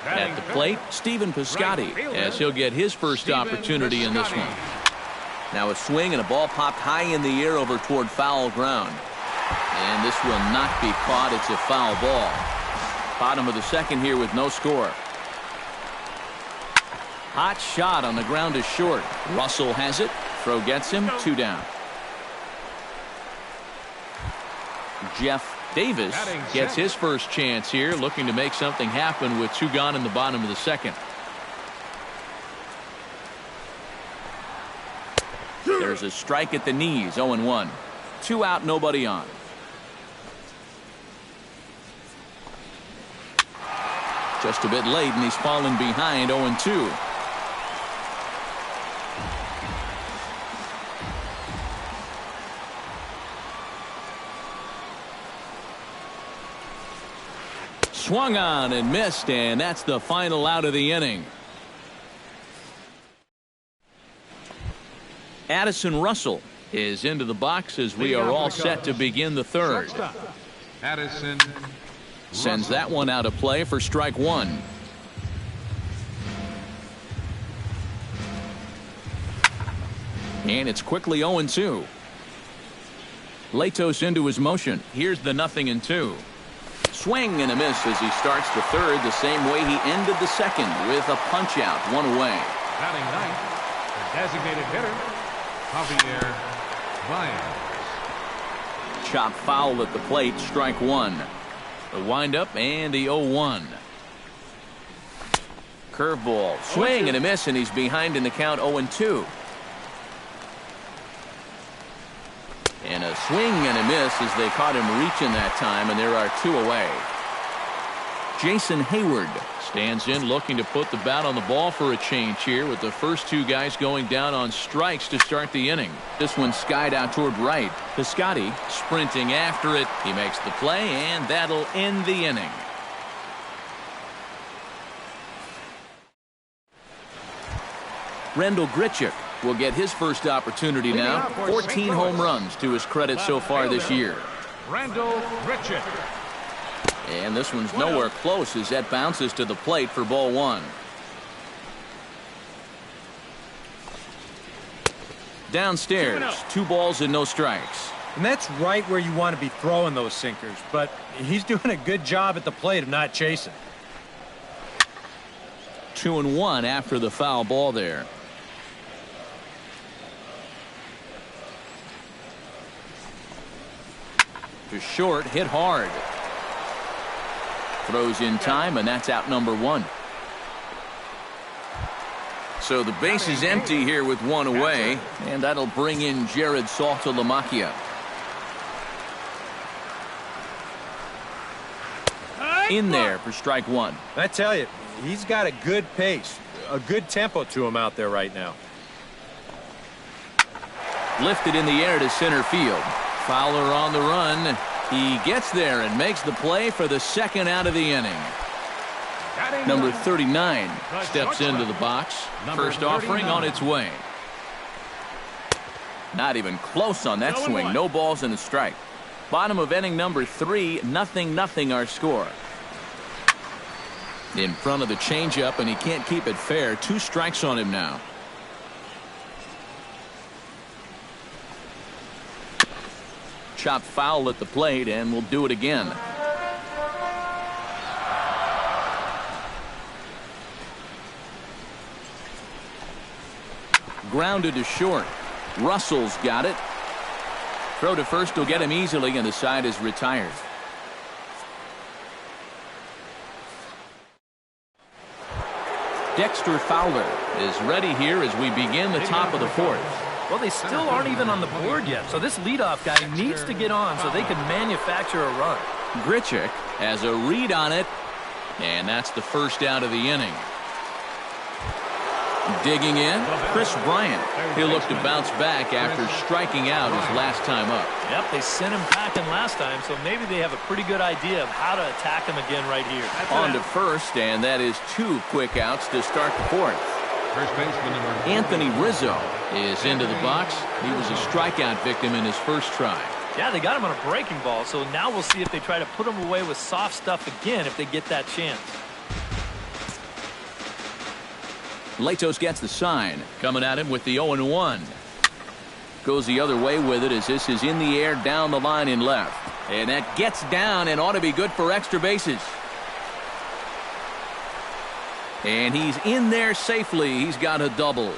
At the plate, Stephen Piscotty, as he'll get his first opportunity in this one. Now a swing and a ball popped high in the air over toward foul ground. And this will not be caught. It's a foul ball. Bottom of the second here with no score. Hot shot on the ground is short. Russell has it. Throw gets him. 2 down. Jeff Davis gets his first chance here, looking to make something happen with 2 gone in the bottom of the second. There's a strike at the knees. 0-1. 2 out, nobody on. Just a bit late, and he's fallen behind. 0-2. Swung on and missed, and that's the final out of the inning. Addison Russell is into the box as we are all set to begin the third.
Addison
sends that one out of play for strike 1. And it's quickly 0-2. Latos into his motion. Here's the 0-2. Swing and a miss as he starts the third the same way he ended the second, with a punch out, 1 away.
batting ninth, the designated hitter, Javier Baez.
Chop foul at the plate, strike 1. The windup and the 0-1. Curveball, swing and a miss, and he's behind in the count, 0-2. And a swing and a miss as they caught him reaching that time, and there are 2 away. Jason Hayward stands in, looking to put the bat on the ball for a change here, with the first 2 guys going down on strikes to start the inning. This one skied out toward right. Piscotty sprinting after it. He makes the play, and that'll end the inning. Rendell Grichuk will get his first opportunity now. 14 home runs to his credit so far this year.
Rendell Grichuk.
And this one's nowhere close as that bounces to the plate for ball 1. Downstairs, 2 balls and no strikes.
And that's right where you want to be throwing those sinkers, but he's doing a good job at the plate of not chasing.
2-1 after the foul ball there. To short, hit hard. Throws in time, and that's out number 1. So the base is empty here with 1 away, and that'll bring in Jared Saltalamacchia. In there for strike 1.
I tell you, he's got a good pace, a good tempo to him out there right now. Lifted
in the air to center field. Fowler on the run. He gets there and makes the play for the second out of the inning. Number 39 steps into the box. First offering on its way. Not even close on that swing. No balls and a strike. Bottom of inning number 3, 0-0 our score. In front of the changeup, and he can't keep it fair. 2 strikes on him now. Chop foul at the plate, and we'll do it again. Grounded to short. Russell's got it. Throw to first will get him easily, and the side is retired. Dexter Fowler is ready here as we begin the top of the fourth.
Well, they still aren't even on the board yet, so this leadoff guy needs to get on so they can manufacture a run.
Grichuk has a read on it, and that's the first out of the inning. Digging in, Chris Bryant. He'll look to bounce back after striking out his last time up.
Yep, they sent him packing last time, so maybe they have a pretty good idea of how to attack him again right here.
On to first, and that is 2 quick outs to start the fourth.
First baseman number
Anthony Rizzo is into the box. He was a strikeout victim in his first try.
Yeah, they got him on a breaking ball, so now we'll see if they try to put him away with soft stuff again if they get that chance.
Latos gets the sign. Coming at him with the 0-1. Goes the other way with it as this is in the air down the line in left. And that gets down and ought to be good for extra bases. And he's in there safely. He's got a double.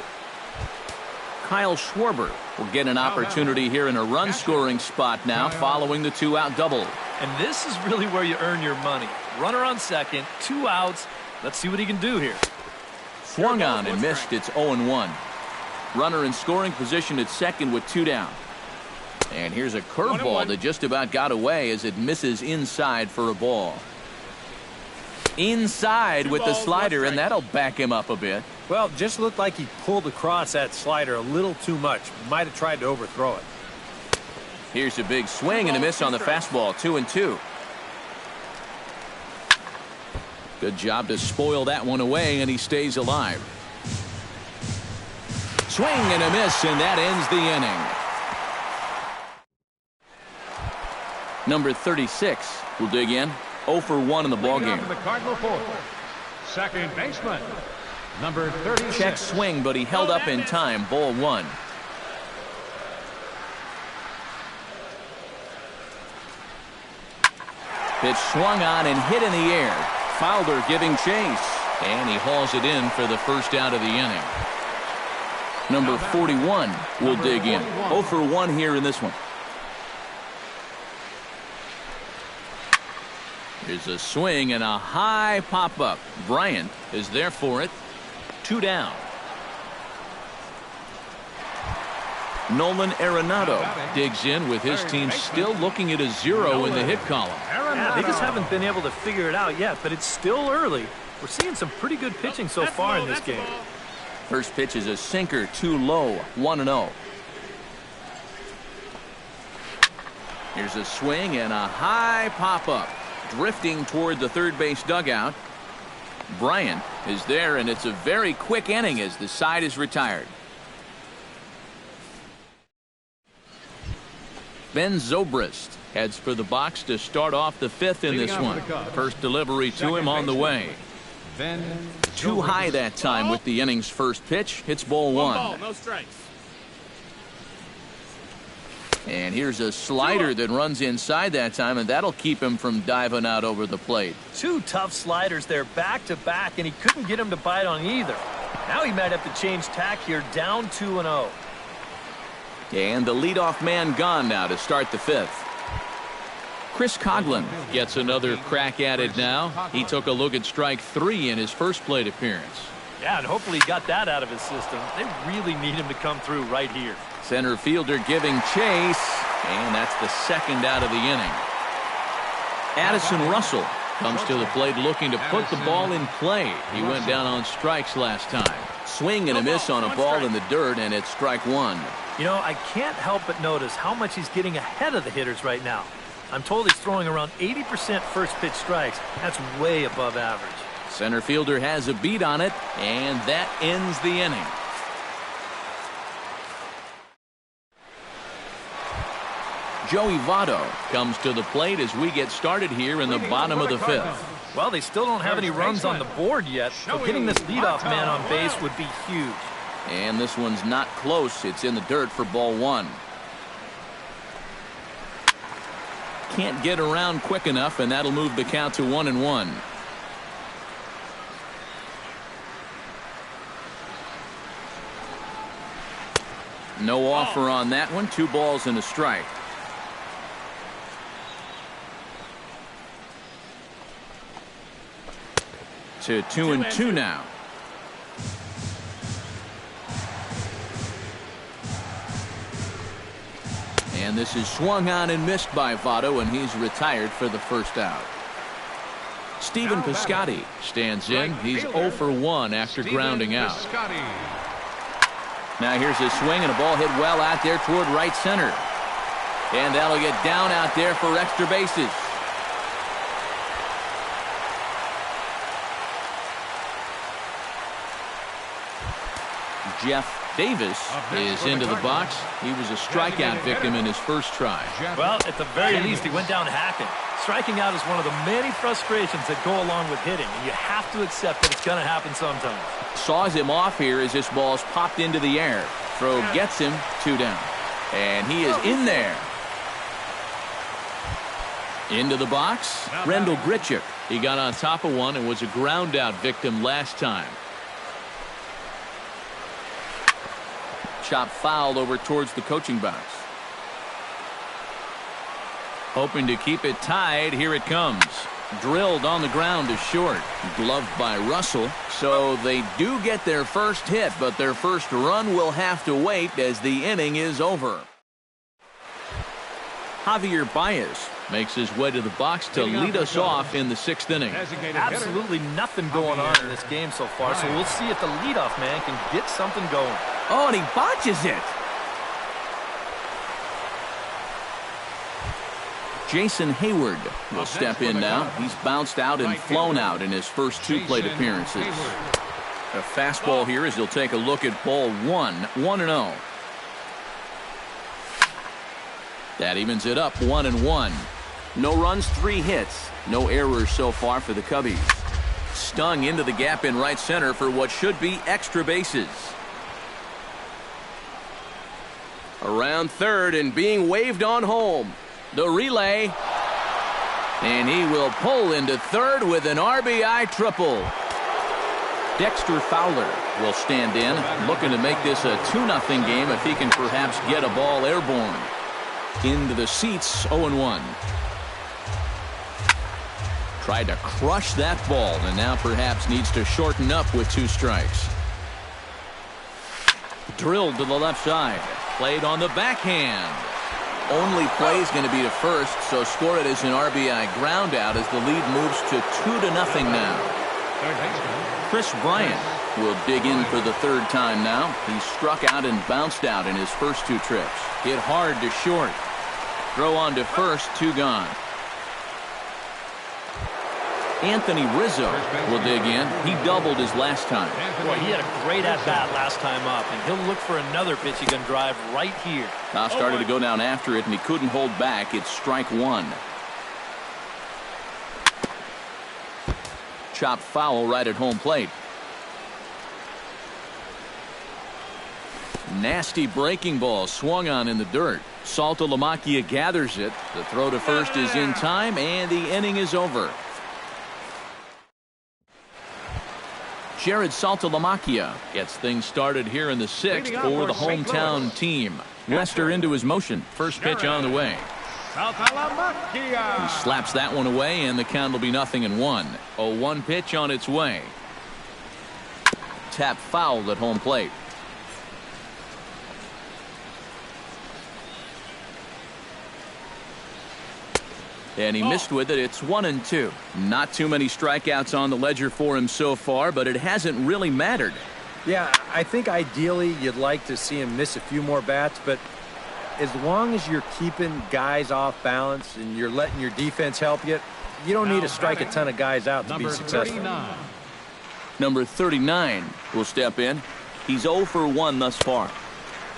Kyle Schwarber will get an opportunity here in a run-scoring spot now following the 2-out double.
And this is really where you earn your money. Runner on second, 2 outs. Let's see what he can do here.
Swung on and missed. It's 0-1. Runner in scoring position at second with 2 down. And here's a curveball that just about got away as it misses inside for a ball. Inside with the slider, and that'll back him up a bit.
Well, just looked like he pulled across that slider a little too much. Might have tried to overthrow it.
Here's a big swing and a miss on the fastball. 2-2. Good job to spoil that one away, and he stays alive. Swing and a miss, and that ends the inning. Number 36 will dig in. 0 for 1 in the ballgame.
the Cardinal fourth. Second baseman, number 36.
Check swing, but he held up in time. Ball 1. Pitch swung on and hit in the air. Fowler giving chase, and he hauls it in for the first out of the inning. Number 41 will dig in. 0 for 1 here in this one. Here's a swing and a high pop-up. Bryant is there for it. 2 down. Nolan Arenado digs in with his team still looking at a 0 in the hit column.
Yeah, they just haven't been able to figure it out yet, but it's still early. We're seeing some pretty good pitching so far in this game.
First pitch is a sinker, too low. 1-0. Here's a swing and a high pop-up. Drifting toward the third base dugout. Bryant is there, and it's a very quick inning as the side is retired. Ben Zobrist heads for the box to start off the 5th in this one. First delivery to him on the way. Too high that time with the inning's first pitch. Hits ball 1.
No strikes.
And here's a slider that runs inside that time, and that'll keep him from diving out over the plate.
2 tough sliders there back to back, and he couldn't get him to bite on either. Now he might have to change tack here, down 2-0.
And the leadoff man gone now to start the 5th. Chris Coghlan gets another crack at it now. He took a look at strike 3 in his first plate appearance.
Yeah, and hopefully he got that out of his system. They really need him to come through right here.
Center fielder giving chase, and that's the second out of the inning. Addison Russell comes to the plate looking to put the ball in play. He went down on strikes last time. Swing and a miss on a ball in the dirt, and it's strike 1.
You know, I can't help but notice how much he's getting ahead of the hitters right now. I'm told he's throwing around 80% first pitch strikes. That's way above average.
Center fielder has a beat on it, and that ends the inning. Joey Votto comes to the plate as we get started here in the bottom of the 5th.
Well, they still don't have any runs on the board yet, so getting this leadoff man on base would be huge.
And this one's not close. It's in the dirt for ball 1. Can't get around quick enough, and that'll move the count to 1-1. No offer on that one. 2 balls and a strike. To 2-2 now. And this is swung on and missed by Votto, and he's retired for the first out. Stephen Piscotty stands in. He's 0 for 1 after grounding out. Now here's a swing, and a ball hit well out there toward right center. And that'll get down out there for extra bases. Jeff Davis is into the box. He was a strikeout victim in his first try.
Well, at the very least, he went down hacking. Striking out is one of the many frustrations that go along with hitting, and you have to accept that it's going to happen sometimes.
Saws him off here as this ball's popped into the air. Throw gets him, 2 down. And he is in there. Into the box, Rendell Grichuk. He got on top of one and was a ground out victim last time. Chop foul over towards the coaching box. Hoping to keep it tied. Here it comes. Drilled on the ground to short. Gloved by Russell. So they do get their first hit, but their first run will have to wait as the inning is over. Javier Baez makes his way to the box to lead us off in the 6th inning.
Absolutely nothing going on in this game so far, so we'll see if the leadoff man can get something going.
Oh, and he botches it. Jason Hayward will step in now. He's bounced out and flown out in his first 2 plate appearances. A fastball here as he'll take a look at ball 1, 1-0. That evens it up 1-1. No runs, 3 hits. No errors so far for the Cubbies. Stung into the gap in right center for what should be extra bases. Around third and being waved on home. The relay. And he will pull into third with an RBI triple. Dexter Fowler will stand in, looking to make this a 2-0 game if he can perhaps get a ball airborne. Into the seats, 0-1. Tried to crush that ball and now perhaps needs to shorten up with 2 strikes. Drilled to the left side. Played on the backhand. Only play is going to be to first, so score it as an RBI ground out as the lead moves to 2-0 now. Chris Bryant will dig in for the 3rd time now. He struck out and bounced out in his first 2 trips. Hit hard to short. Throw on to first, 2 gone. Anthony Rizzo will dig in. He doubled his last time.
Boy, he had a great at-bat last time up, and he'll look for another pitch he can drive right here.
Tough started to go down after it, and he couldn't hold back. It's strike 1. Chopped foul right at home plate. Nasty breaking ball swung on in the dirt. Saltalamacchia gathers it. The throw to first is in time, and the inning is over. Jared Saltalamacchia gets things started here in the 6th for the hometown team. Lester into his motion. First pitch on the way. He slaps that one away, and the count will be 0-1. 0-1 pitch on its way. Tap fouled at home plate. And he missed with it. It's 1-2. Not too many strikeouts on the ledger for him so far, but it hasn't really mattered.
Yeah, I think ideally you'd like to see him miss a few more bats, but as long as you're keeping guys off balance and you're letting your defense help you, you don't need to strike a ton of guys out to be successful.
Number 39 will step in. He's 0 for 1 thus far.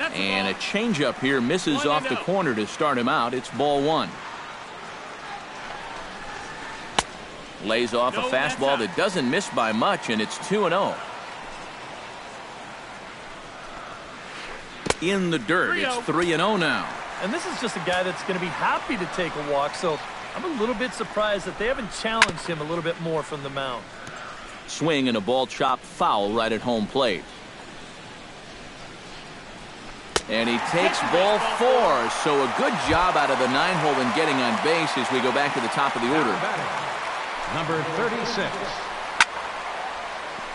And a changeup here misses off the corner to start him out. It's ball 1. Lays off a fastball that doesn't miss by much, and it's 2-0. In the dirt, it's 3-0 now.
And this is just a guy that's going to be happy to take a walk, so I'm a little bit surprised that they haven't challenged him a little bit more from the mound.
Swing and a ball chopped foul right at home plate. And he takes ball 4, so a good job out of the 9-hole in getting on base as we go back to the top of the order.
Number 36.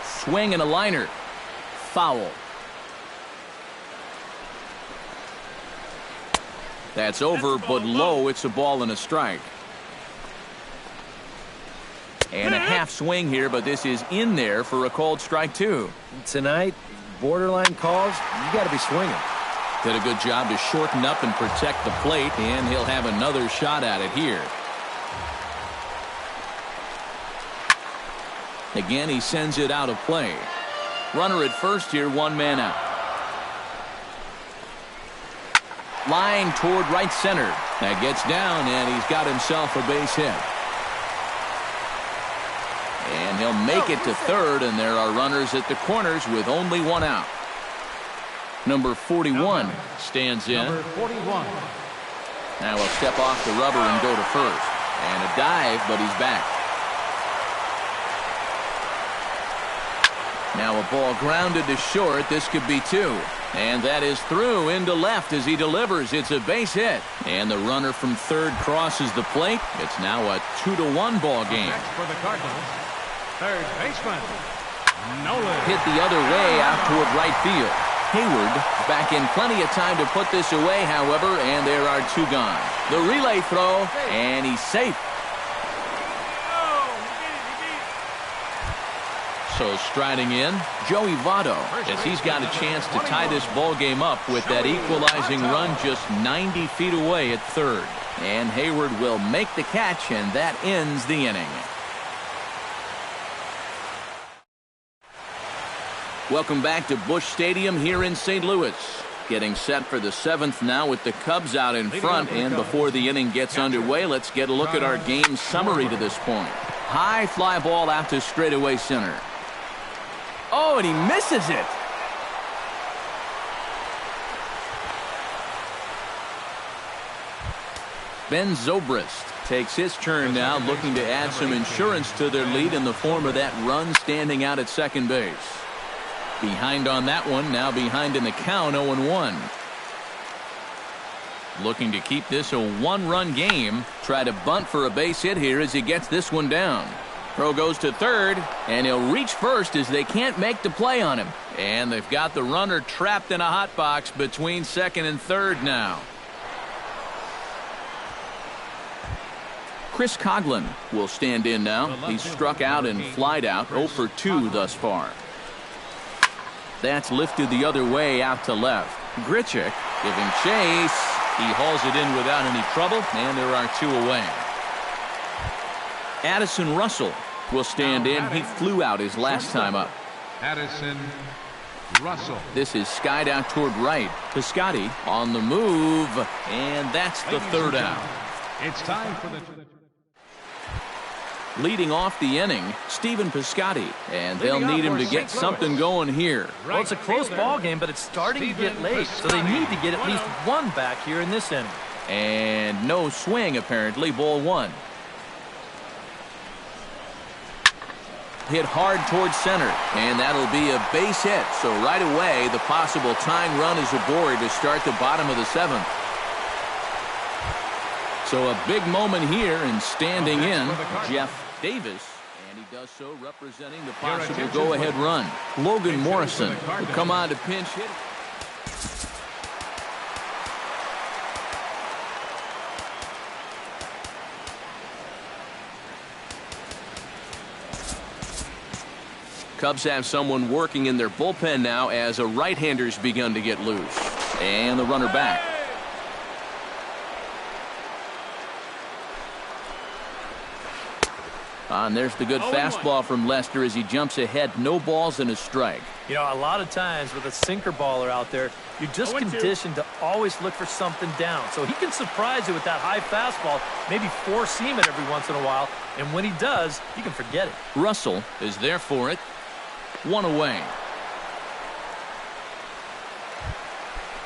Swing and a liner. Foul. That's over, but low. It's a ball and a strike. And a half swing here, but this is in there for a called strike 2.
Tonight, borderline calls, you got to be swinging.
Did a good job to shorten up and protect the plate, and he'll have another shot at it here. Again, he sends it out of play. Runner at first here, 1 man out. Line toward right center. That gets down, and he's got himself a base hit. And he'll make it to third, and there are runners at the corners with only 1 out. Number 41 stands in.
Number 41.
Now he'll step off the rubber and go to first. And a dive, but he's back. Now a ball grounded to short. This could be 2. And that is through into left as he delivers. It's a base hit. And the runner from third crosses the plate. It's now a 2-1 ball game.
Next for the Cardinals, third baseman, Nolan.
Hit the other way out toward right field. Hayward back in plenty of time to put this away, however, and there are 2 gone. The relay throw, and he's safe. So striding in, Joey Votto, as he's got a chance to tie this ball game up with that equalizing run just 90 feet away at third. And Hayward will make the catch, and that ends the inning. Welcome back to Busch Stadium here in St. Louis. Getting set for the 7th now with the Cubs out in front. And before the inning gets underway, let's get a look at our game summary to this point. High fly ball out to straightaway center. Oh, and he misses it. Ben Zobrist takes his turn now, looking to add some insurance to their lead in the form of that run standing out at second base. Behind on that one, now behind in the count, 0-1. Looking to keep this a 1-run game. Try to bunt for a base hit here as he gets this one down. Throw goes to third, and he'll reach first as they can't make the play on him. And they've got the runner trapped in a hot box between second and third now. Chris Coghlan will stand in now. He's struck out and flied out, 0 for 2 thus far. That's lifted the other way out to left. Grichuk giving chase. He hauls it in without any trouble, and there are 2 away. Addison Russell will stand in. He flew out his last time up.
Addison Russell.
This is skied out toward right. Piscotty on the move, and that's the third out.
It's time for the...
Leading off the inning, Stephen Piscotty, and they'll need him to get something going here.
Well, it's a close ball game, but it's starting to get late, so they need to get at least 1 back here in this inning.
And no swing, apparently. Ball 1. Hit hard towards center, and that'll be a base hit. So right away, the possible tying run is aboard to start the bottom of the 7th. So a big moment here, and standing in, Jeff Davis, and he does so representing the possible go-ahead run. Logan Morrison will come on to pinch hit. Cubs have someone working in their bullpen now as a right-hander's begun to get loose. And the runner back. And there's the good fastball from Lester as he jumps ahead. No balls and a strike.
You know, a lot of times with a sinker baller out there, you're just conditioned to always look for something down. So he can surprise you with that high fastball, maybe four-seam it every once in a while. And when he does, you can forget it.
Russell is there for it. 1 away.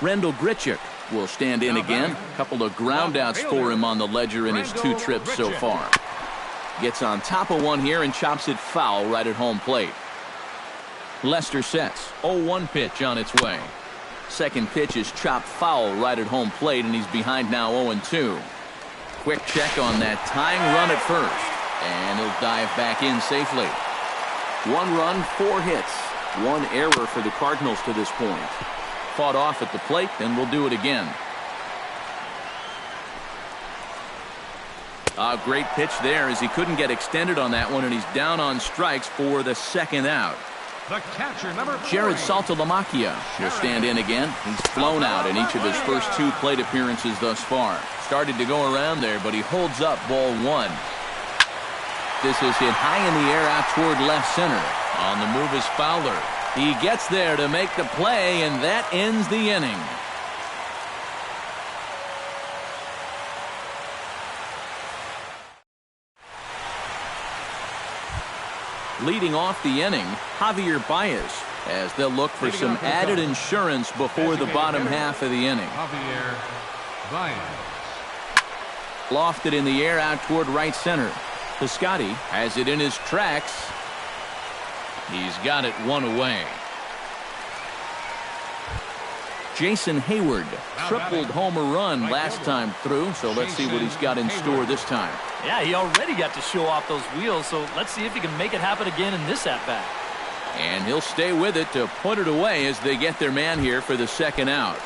Rendell Grichuk will stand in again. A couple of groundouts for him on the ledger in his 2 trips so far. Gets on top of one here and chops it foul right at home plate. Lester sets. 0-1 pitch on its way. Second pitch is chopped foul right at home plate, and he's behind now 0-2. Quick check on that tying run at first. And he'll dive back in safely. 1 run, 4 hits. 1 error for the Cardinals to this point. Fought off at the plate, and we'll do it again. A great pitch there as he couldn't get extended on that one, and he's down on strikes for the second out.
The catcher, number 3.
Jared Saltalamacchia will stand in again. He's flown out in each of his first 2 plate appearances thus far. Started to go around there, but he holds up ball 1. This is hit high in the air out toward left center. On the move is Fowler. He gets there to make the play, and that ends the inning. Leading off the inning, Javier Baez, as they'll look for some added insurance before the bottom half of the inning.
Javier Baez.
Lofted in the air out toward right center. Piscotty has it in his tracks. He's got it 1 away. Jason Hayward tripled homer run last time through, so let's see what he's got in store this time.
Yeah, he already got to show off those wheels, so let's see if he can make it happen again in this at-bat.
And he'll stay with it to put it away as they get their man here for the second out.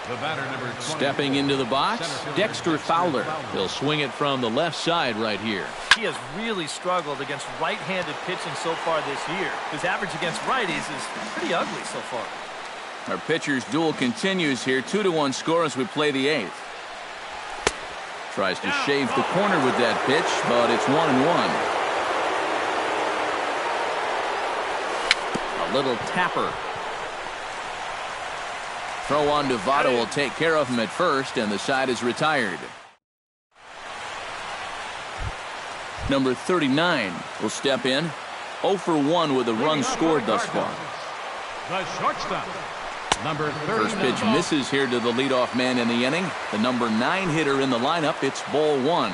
The batter, number 20.
Stepping into the box, Dexter Fowler. He'll swing it from the left side right here.
He has really struggled against right-handed pitching so far this year. His average against righties is pretty ugly so far.
Our pitcher's duel continues here. 2-1 score as we play the 8th. Tries to shave the corner with that pitch, but it's 1-1. A little tapper. Throw on to Votto will take care of him at first, and the side is retired. Number 39 will step in. 0 for 1 with a run scored thus far.
The shortstop, number 30.
First pitch misses here to the leadoff man in the inning. The number 9 hitter in the lineup. It's ball 1.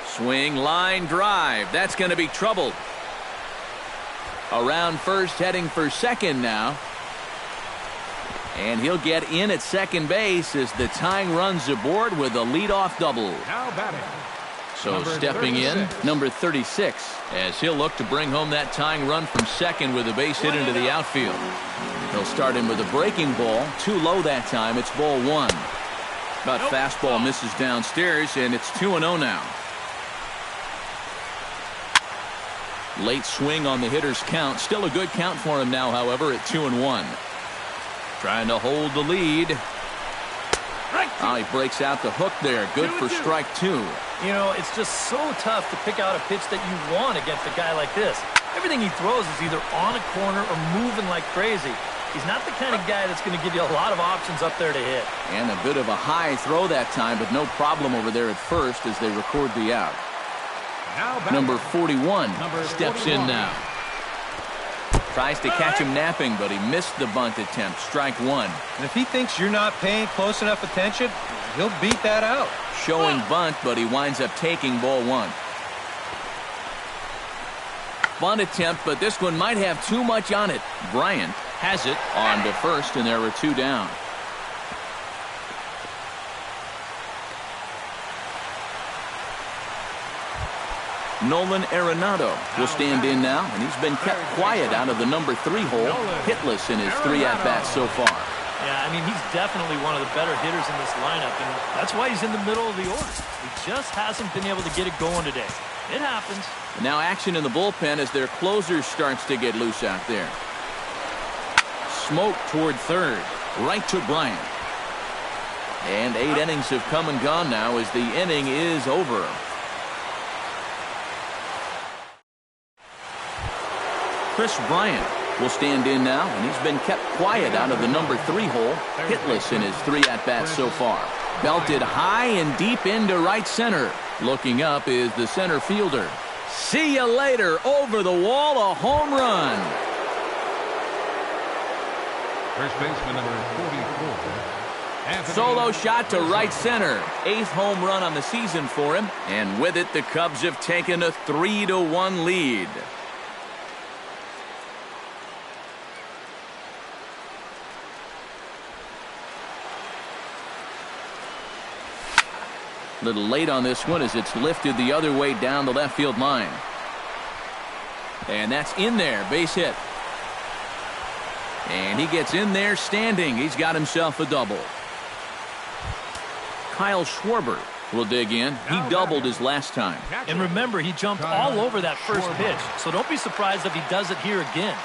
Swing, line drive. That's going to be trouble. Around first, heading for second now. And he'll get in at second base as the tying runs aboard with a leadoff double.
Now batting.
So
Number
stepping
36.
in, number 36, as he'll look to bring home that tying run from second with a base hit into the outfield. He'll start in with a breaking ball. Too low that time. It's ball 1. But fastball misses downstairs, and it's 2-0 now. Late swing on the hitter's count. Still a good count for him now, however, at 2-1. Trying to hold the lead. He breaks out the hook there. Good for strike 2.
You know, it's just so tough to pick out a pitch that you want against a guy like this. Everything he throws is either on a corner or moving like crazy. He's not the kind of guy that's going to give you a lot of options up there to hit.
And a bit of a high throw that time, but no problem over there at first as they record the out. Number 41 steps in now. Tries to catch him napping, but he missed the bunt attempt. Strike 1.
And if he thinks you're not paying close enough attention, he'll beat that out.
Showing bunt, but he winds up taking ball 1. Bunt attempt, but this one might have too much on it. Bryant has it on to first, and there are 2 down. Nolan Arenado will stand in now, and he's been kept quiet out of the number 3 hole, hitless in his 3 at-bats so far.
Yeah, I mean, he's definitely one of the better hitters in this lineup, and that's why he's in the middle of the order. He just hasn't been able to get it going today. It happens.
Now action in the bullpen as their closer starts to get loose out there. Smoke toward third, right to Bryant. And 8 innings have come and gone now as the inning is over. Chris Bryant will stand in now, and he's been kept quiet out of the number 3 hole, hitless in his 3 at-bats so far. Belted high and deep into right center. Looking up is the center fielder. See you later. Over the wall, a home run.
First baseman, number 44.
Solo shot to right center. 8th home run on the season for him. And with it, the Cubs have taken a 3-1 lead. Little late on this one as it's lifted the other way down the left field line. And that's in there. Base hit. And he gets in there standing. He's got himself a double. Kyle Schwarber will dig in. He doubled his last time.
And remember, he jumped all over that first pitch, so don't be surprised if he does it here again.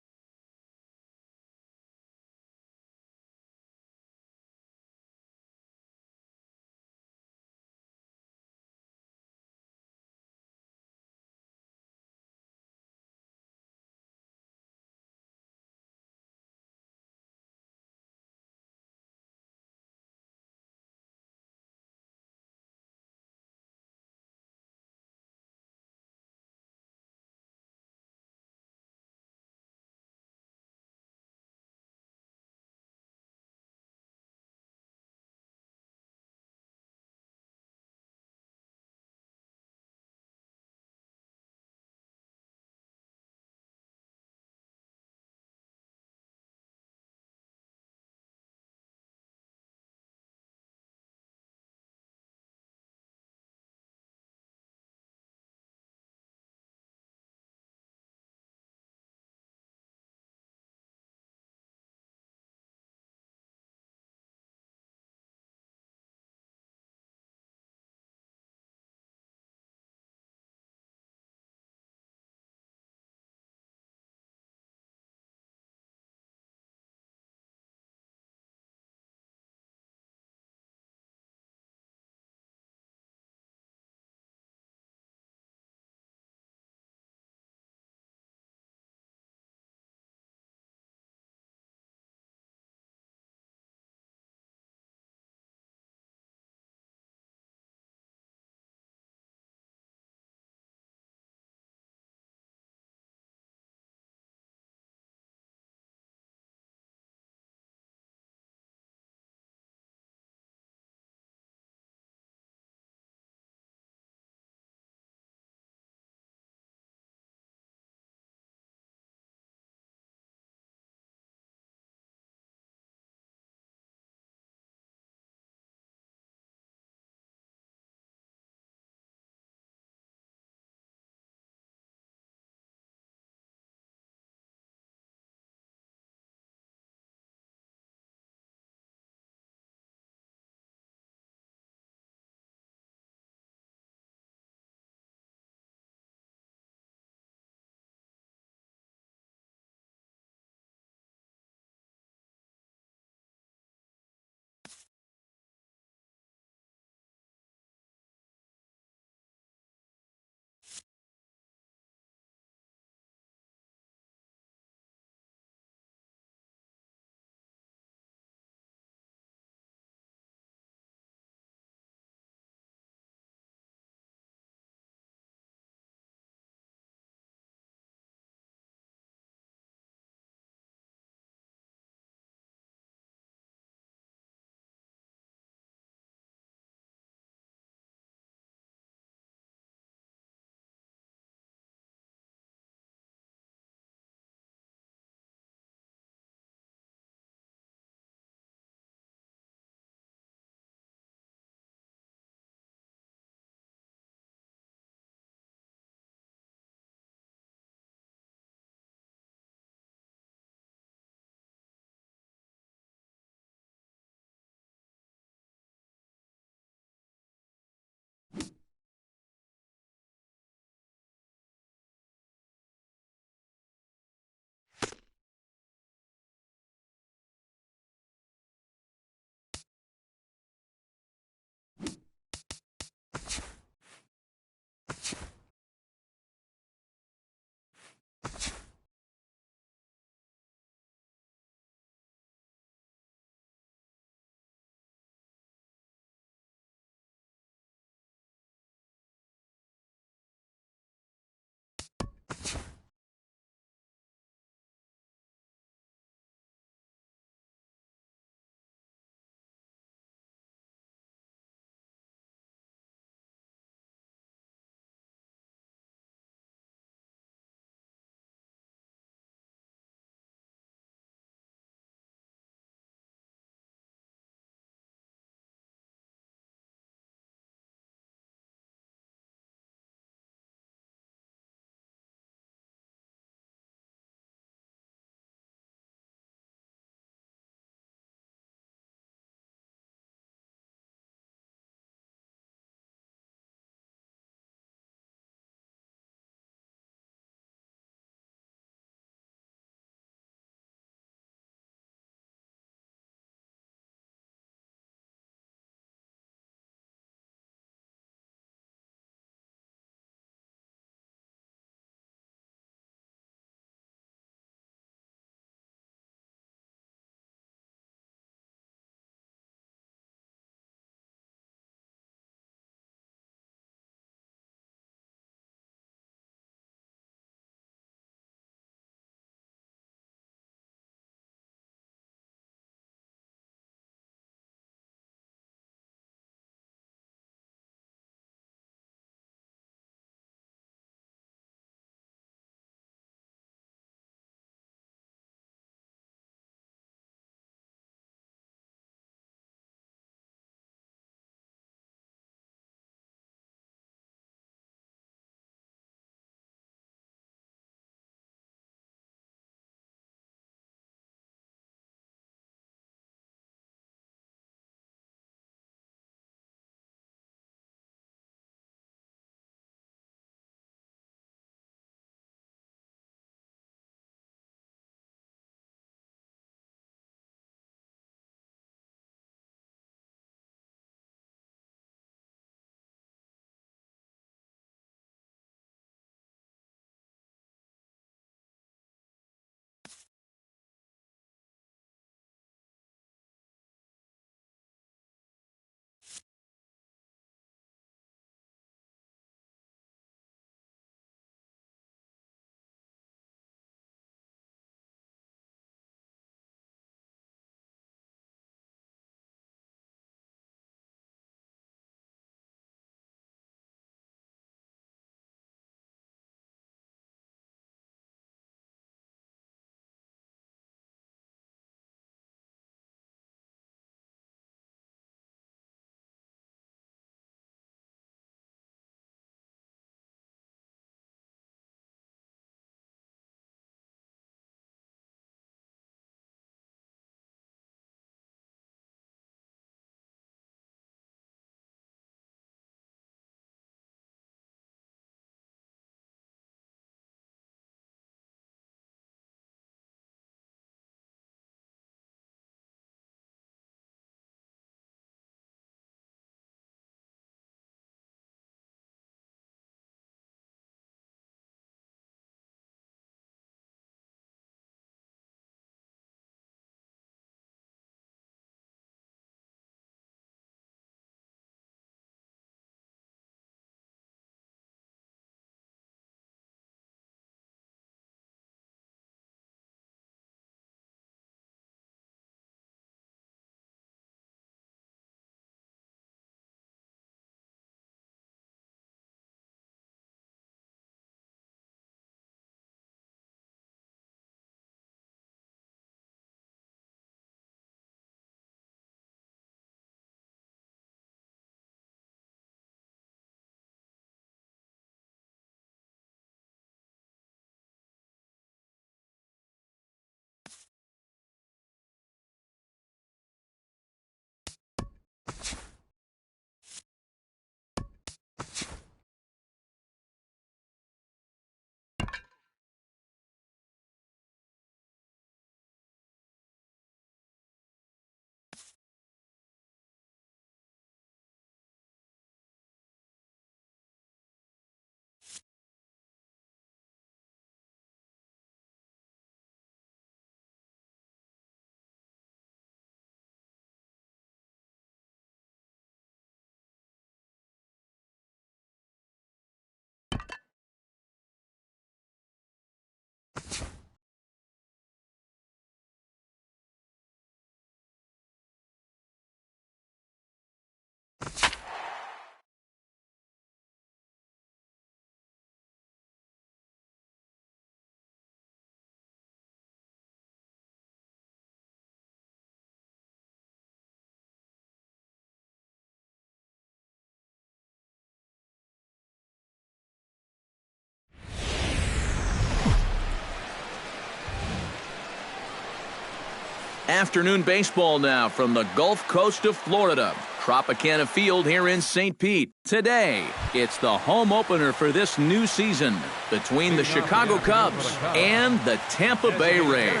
Afternoon baseball now from the Gulf Coast of Florida. Tropicana Field here in St. Pete. Today, it's the home opener for this new season between the Chicago Cubs and the Tampa Bay Rays.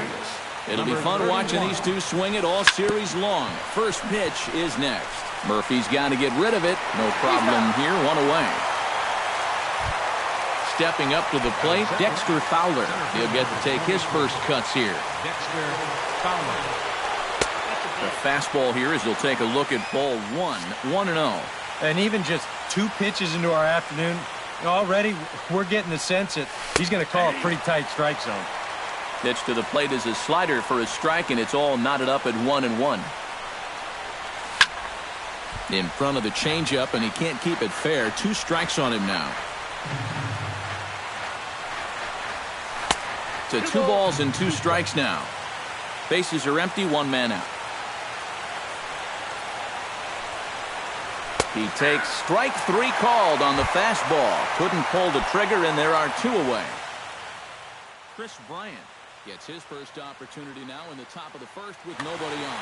It'll be fun watching these two swing it all series long. First pitch is next. Murphy's got to get rid of it. No problem here, 1 away. Stepping up to the plate, Dexter Fowler. He'll get to take his first cuts here.
Dexter Fowler.
The fastball here as he'll take a look at ball 1-0.
And even just 2 pitches into our afternoon, already we're getting the sense that he's going to call a pretty tight strike zone.
Pitch to the plate is a slider for a strike, and it's all knotted up at 1-1. In front of the changeup, and he can't keep it fair. 2 strikes on him now. To 2 balls and 2 strikes now. Bases are empty, 1 man out. He takes strike 3 called on the fastball. Couldn't pull the trigger, and there are 2 away. Chris Bryant gets his first opportunity now in the top of the first with nobody on.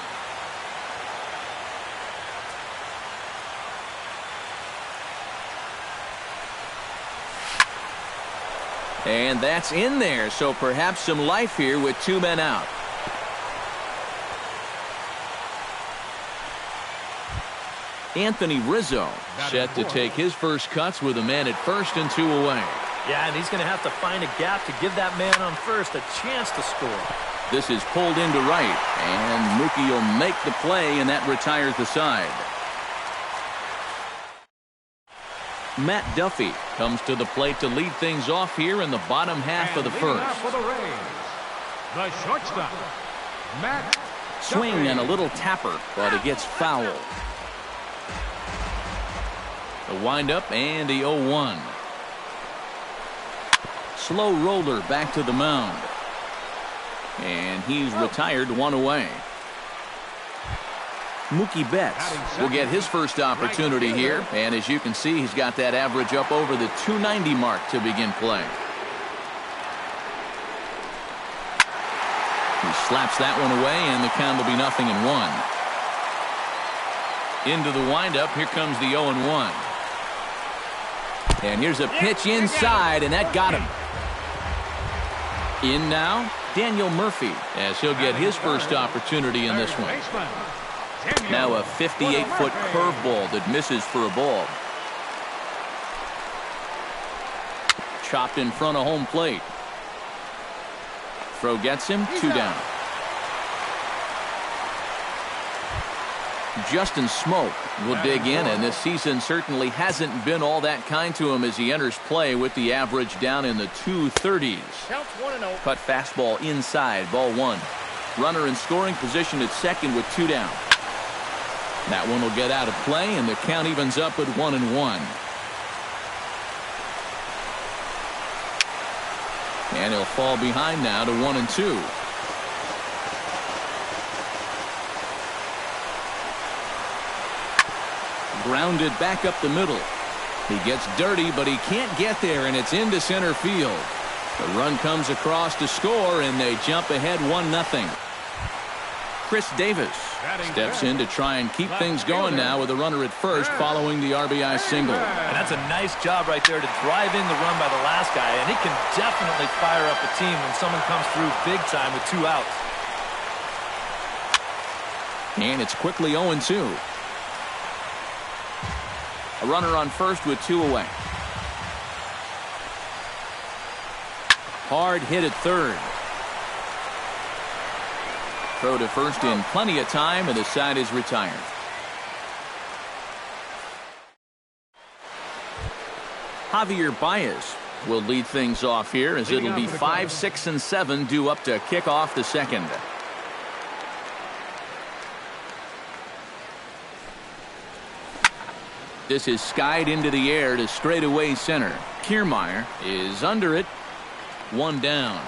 And that's in there, so perhaps some life here with 2 men out. Anthony Rizzo set to take his first cuts with a man at first and 2 away.
Yeah, and he's going to have to find a gap to give that man on first a chance to score.
This is pulled into right, and Mookie will make the play, and that retires the side. Matt Duffy comes to the plate to lead things off here in the bottom half of the first.
For the Rays, the shortstop, Matt
Swing
Duffy.
and a little tapper, but it gets foul. The windup and the 0-1. Slow roller back to the mound. And he's retired, 1 away. Mookie Betts will get his first opportunity here. And as you can see, he's got that average up over the 290 mark to begin play. He slaps that one away, and the count will be 0-1. Into the windup, here comes the 0-1. And here's a pitch inside, and that got him. In now, Daniel Murphy, as he'll get his first opportunity in this one. Now a 58-foot curveball that misses for a ball. Chopped in front of home plate. Throw gets him, 2 down. Justin Smoak will dig in, and this season certainly hasn't been all that kind to him as he enters play with the average down in the 230s.
Counts 1-0.
Cut fastball inside, ball 1. Runner in scoring position at second with 2 down. That one will get out of play, and the count evens up at 1-1. And he'll fall behind now to 1-2. Grounded back up the middle. He gets dirty, but he can't get there, and it's into center field. The run comes across to score, and they jump ahead 1-0. Chris Davis steps in to try and keep things going now with a runner at first following the RBI single.
And that's a nice job right there to drive in the run by the last guy, and it can definitely fire up a team when someone comes through big time with 2 outs.
And it's quickly 0-2. A runner on first with 2 away. Hard hit at third. Throw to first in plenty of time, and the side is retired. Javier Baez will lead things off here as it'll be 5, 6, and 7 due up to kick off the second. This is skied into the air to straightaway center. Kiermaier is under it. 1 down.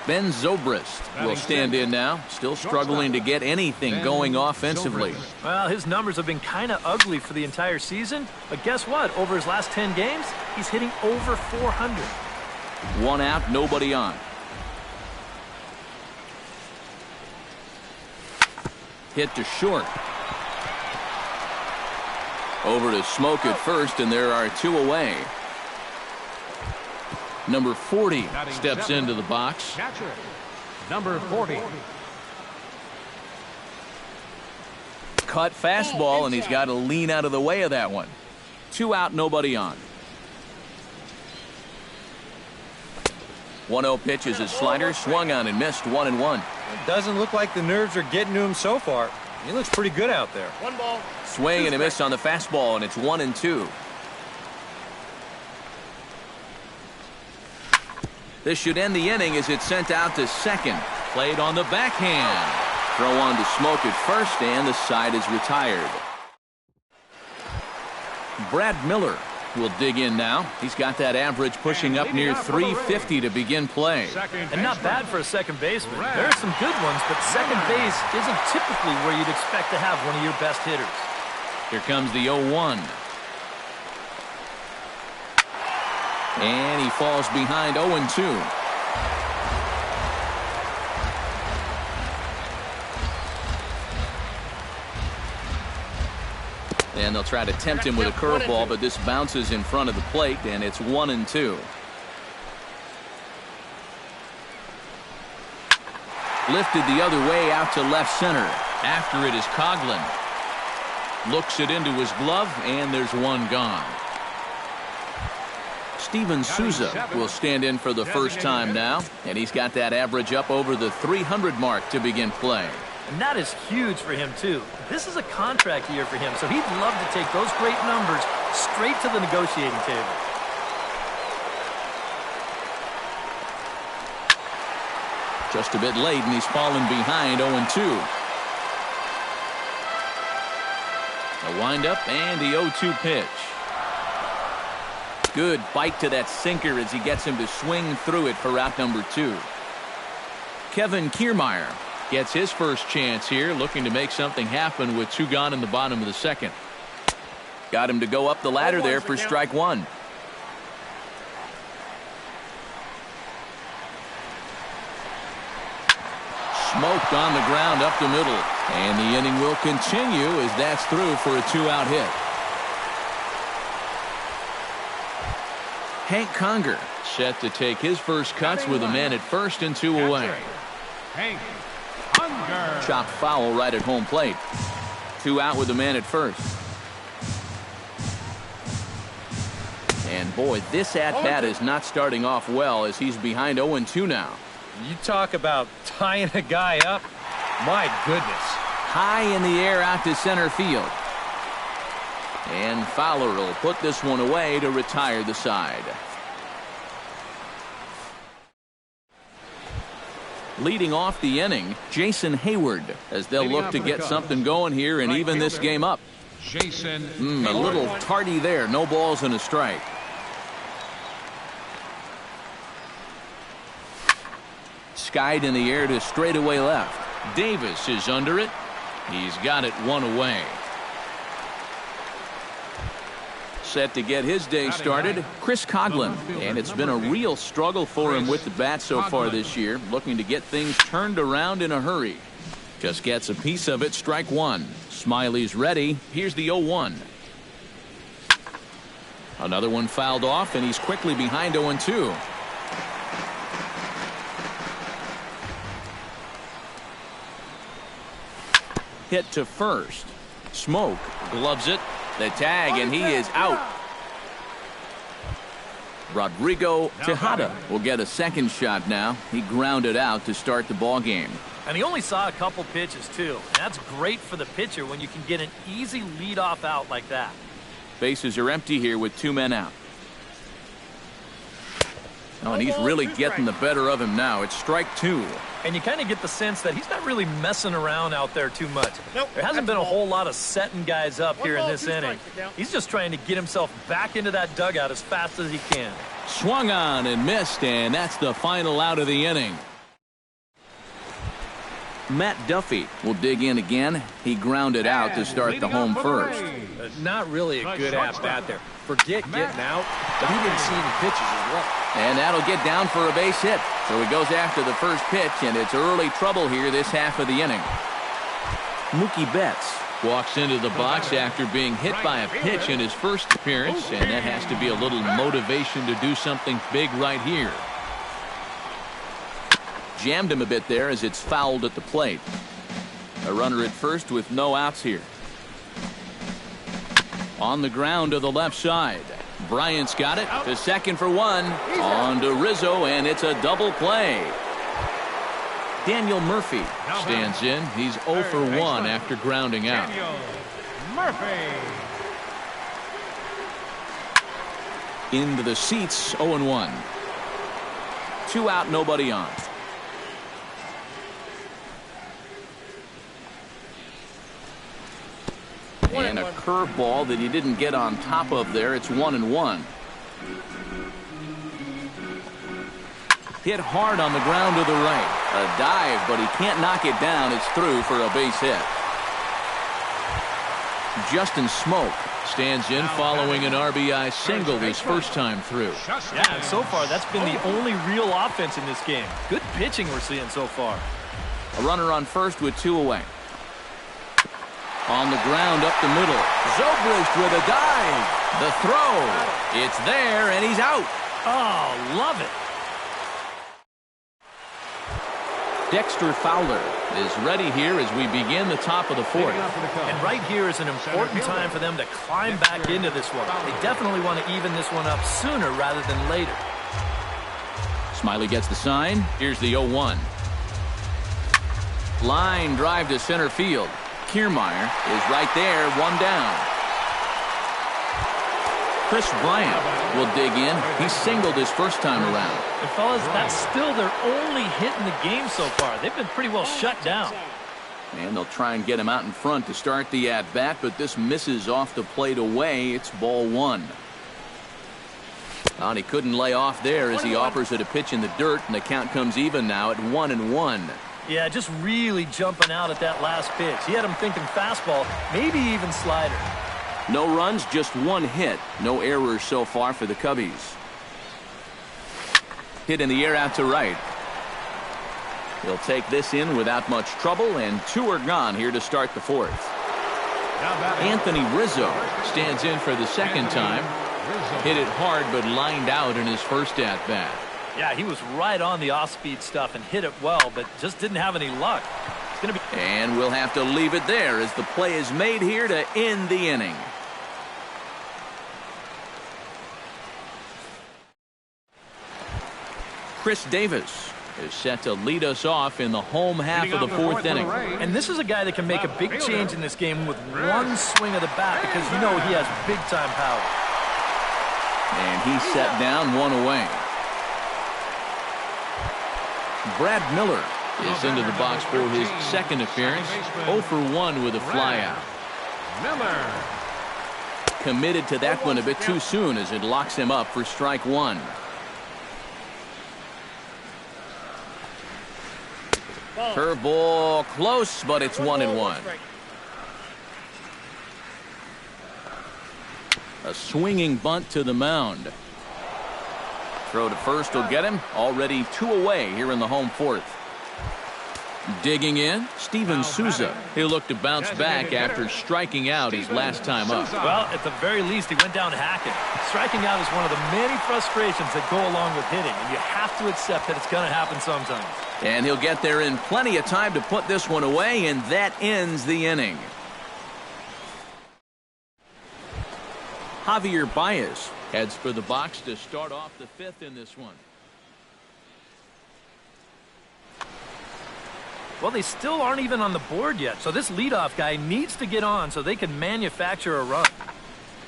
Ben Zobrist will stand in now, still struggling to get anything going offensively.
Well, his numbers have been kind of ugly for the entire season, but guess what? Over his last 10 games, he's hitting over 400.
1 out, nobody on. Hit to short. Over to Smoke at first, and there are 2 away. Number 40 steps into the box.
Catcher, number 40.
Cut fastball, and he's got to lean out of the way of that one. 2 out, nobody on. 1-0 pitch is his slider, swung on and missed, 1-1.
It doesn't look like the nerves are getting to him so far. He looks pretty good out there.
1 ball.
Swing and a miss on the fastball, and it's 1-2. This should end the inning as it's sent out to second. Played on the backhand. Throw on to Smoke at first, and the side is retired. Brad Miller will dig in now. He's got that average pushing up near 350 to begin play.
And not bad for a second baseman. There are some good ones, but second base isn't typically where you'd expect to have one of your best hitters.
Here comes the 0-1. And he falls behind 0-2. And they'll try to tempt him with a curveball, but this bounces in front of the plate, and it's 1-2. Lifted the other way out to left center. After it is Coghlan. Looks it into his glove, and there's one gone. Steven Souza will stand in for the first time now, and he's got that average up over the 300 mark to begin play.
And that is huge for him, too. This is a contract year for him, so he'd love to take those great numbers straight to the negotiating table.
Just a bit late, and he's fallen behind 0-2. A windup and the 0-2 pitch. Good bite to that sinker as he gets him to swing through it for out number 2. Kevin Kiermaier gets his first chance here, looking to make something happen with 2 gone in the bottom of the second. Got him to go up the ladder there for strike 1. Smoked on the ground up the middle. And the inning will continue as that's through for a 2-out hit. Hank Conger set to take his first cuts with a man at first and 2 away.
Hank Conger.
Chopped foul right at home plate. 2 out with a man at first. And boy, this at-bat is not starting off well as he's behind 0-2 now.
You talk about tying a guy up. My goodness.
High in the air out to center field. And Fowler will put this one away to retire the side. Leading off the inning, Jason Hayward, as they'll look to get something going here and even this game up.
Jason
A little tardy there. No balls and a strike. Skied in the air to straightaway left. Davis is under it. He's got it 1 away. Set to get his day started, Chris Coghlan. And it's been a real struggle for him with the bat so far this year, looking to get things turned around in a hurry. Just gets a piece of it, strike 1. Smiley's ready. Here's the 0-1. Another one fouled off, and he's quickly behind 0-2. Hit to first. Smoke gloves it. The tag, and he is out. Rodrigo Tejada will get a second shot now. He grounded out to start the ball game.
And he only saw a couple pitches, too. And that's great for the pitcher when you can get an easy leadoff out like that.
Bases are empty here with 2 men out. Oh, and he's really getting the better of him now. It's strike 2.
And you kind of get the sense that he's not really messing around out there too much. There hasn't been a whole lot of setting guys up here in this inning. He's just trying to get himself back into that dugout as fast as he can.
Swung on and missed, and that's the final out of the inning. Matt Duffy will dig in again. He grounded out to start the home first.
Not really a good at-bat there. Forget getting out, but he didn't see any pitches as well.
And that'll get down for a base hit. So he goes after the first pitch, and it's early trouble here this half of the inning. Mookie Betts walks into the box after being hit by a pitch in his first appearance, and that has to be a little motivation to do something big right here. Jammed him a bit there as it's fouled at the plate. A runner at first with no outs here. On the ground to the left side. Bryant's got it to second for one. On to Rizzo, and it's a double play. Daniel Murphy stands in. He's 0 for 1 after grounding out.
Daniel Murphy.
Into the seats, 0-1. 2 out, nobody on. And a curveball that he didn't get on top of there. It's 1-1. Hit hard on the ground to the right. A dive, but he can't knock it down. It's through for a base hit. Justin Smoke stands in following an RBI single his first time through.
Yeah, and so far that's been the only real offense in this game. Good pitching we're seeing so far.
A runner on first with 2 away. On the ground up the middle. Zobrist with a dive. The throw. It's there, and he's out.
Oh, love it.
Dexter Fowler is ready here as we begin the top of the 4th.
And right here is an important time for them to climb back into this one. They definitely want to even this one up sooner rather than later.
Smiley gets the sign. Here's the 0-1. Line drive to center field. Kiermaier is right there, 1 down. Chris Bryant will dig in. He singled his first time around.
And fellas, that's still their only hit in the game so far. They've been pretty well shut down.
And they'll try and get him out in front to start the at-bat, but this misses off the plate away. It's ball 1. Well, he couldn't lay off there as he offers it a pitch in the dirt, and the count comes even now at 1-1.
Yeah, just really jumping out at that last pitch. He had him thinking fastball, maybe even slider.
No runs, just 1 hit. No errors so far for the Cubbies. Hit in the air out to right. He'll take this in without much trouble, and 2 are gone here to start the 4th. Anthony Rizzo stands in for the second time. Hit it hard, but lined out in his first at-bat.
Yeah, he was right on the off-speed stuff and hit it well, but just didn't have any luck. It's gonna be.
And we'll have to leave it there as the play is made here to end the inning. Chris Davis is set to lead us off in the home half of the 4th inning.
And this is a guy that can make a big change in this game with 1 swing of the bat because you know he has big-time power.
And he's set down, 1 away. Brad Miller is into the box for his second appearance. 0 for 1 with a flyout.
Miller.
Committed to that one a bit too soon as it locks him up for strike 1. Curveball close, but it's 1-1. A swinging bunt to the mound. Throw to first will get him. Already 2 away here in the home 4th. Digging in, Steven Souza. He'll look to bounce back after striking out his last time up.
Well, at the very least, he went down hacking. Striking out is one of the many frustrations that go along with hitting, and you have to accept that it's going to happen sometimes.
And he'll get there in plenty of time to put this one away, and that ends the inning. Javier Baez heads for the box to start off the 5th in this one.
Well, they still aren't even on the board yet, so this leadoff guy needs to get on so they can manufacture a run.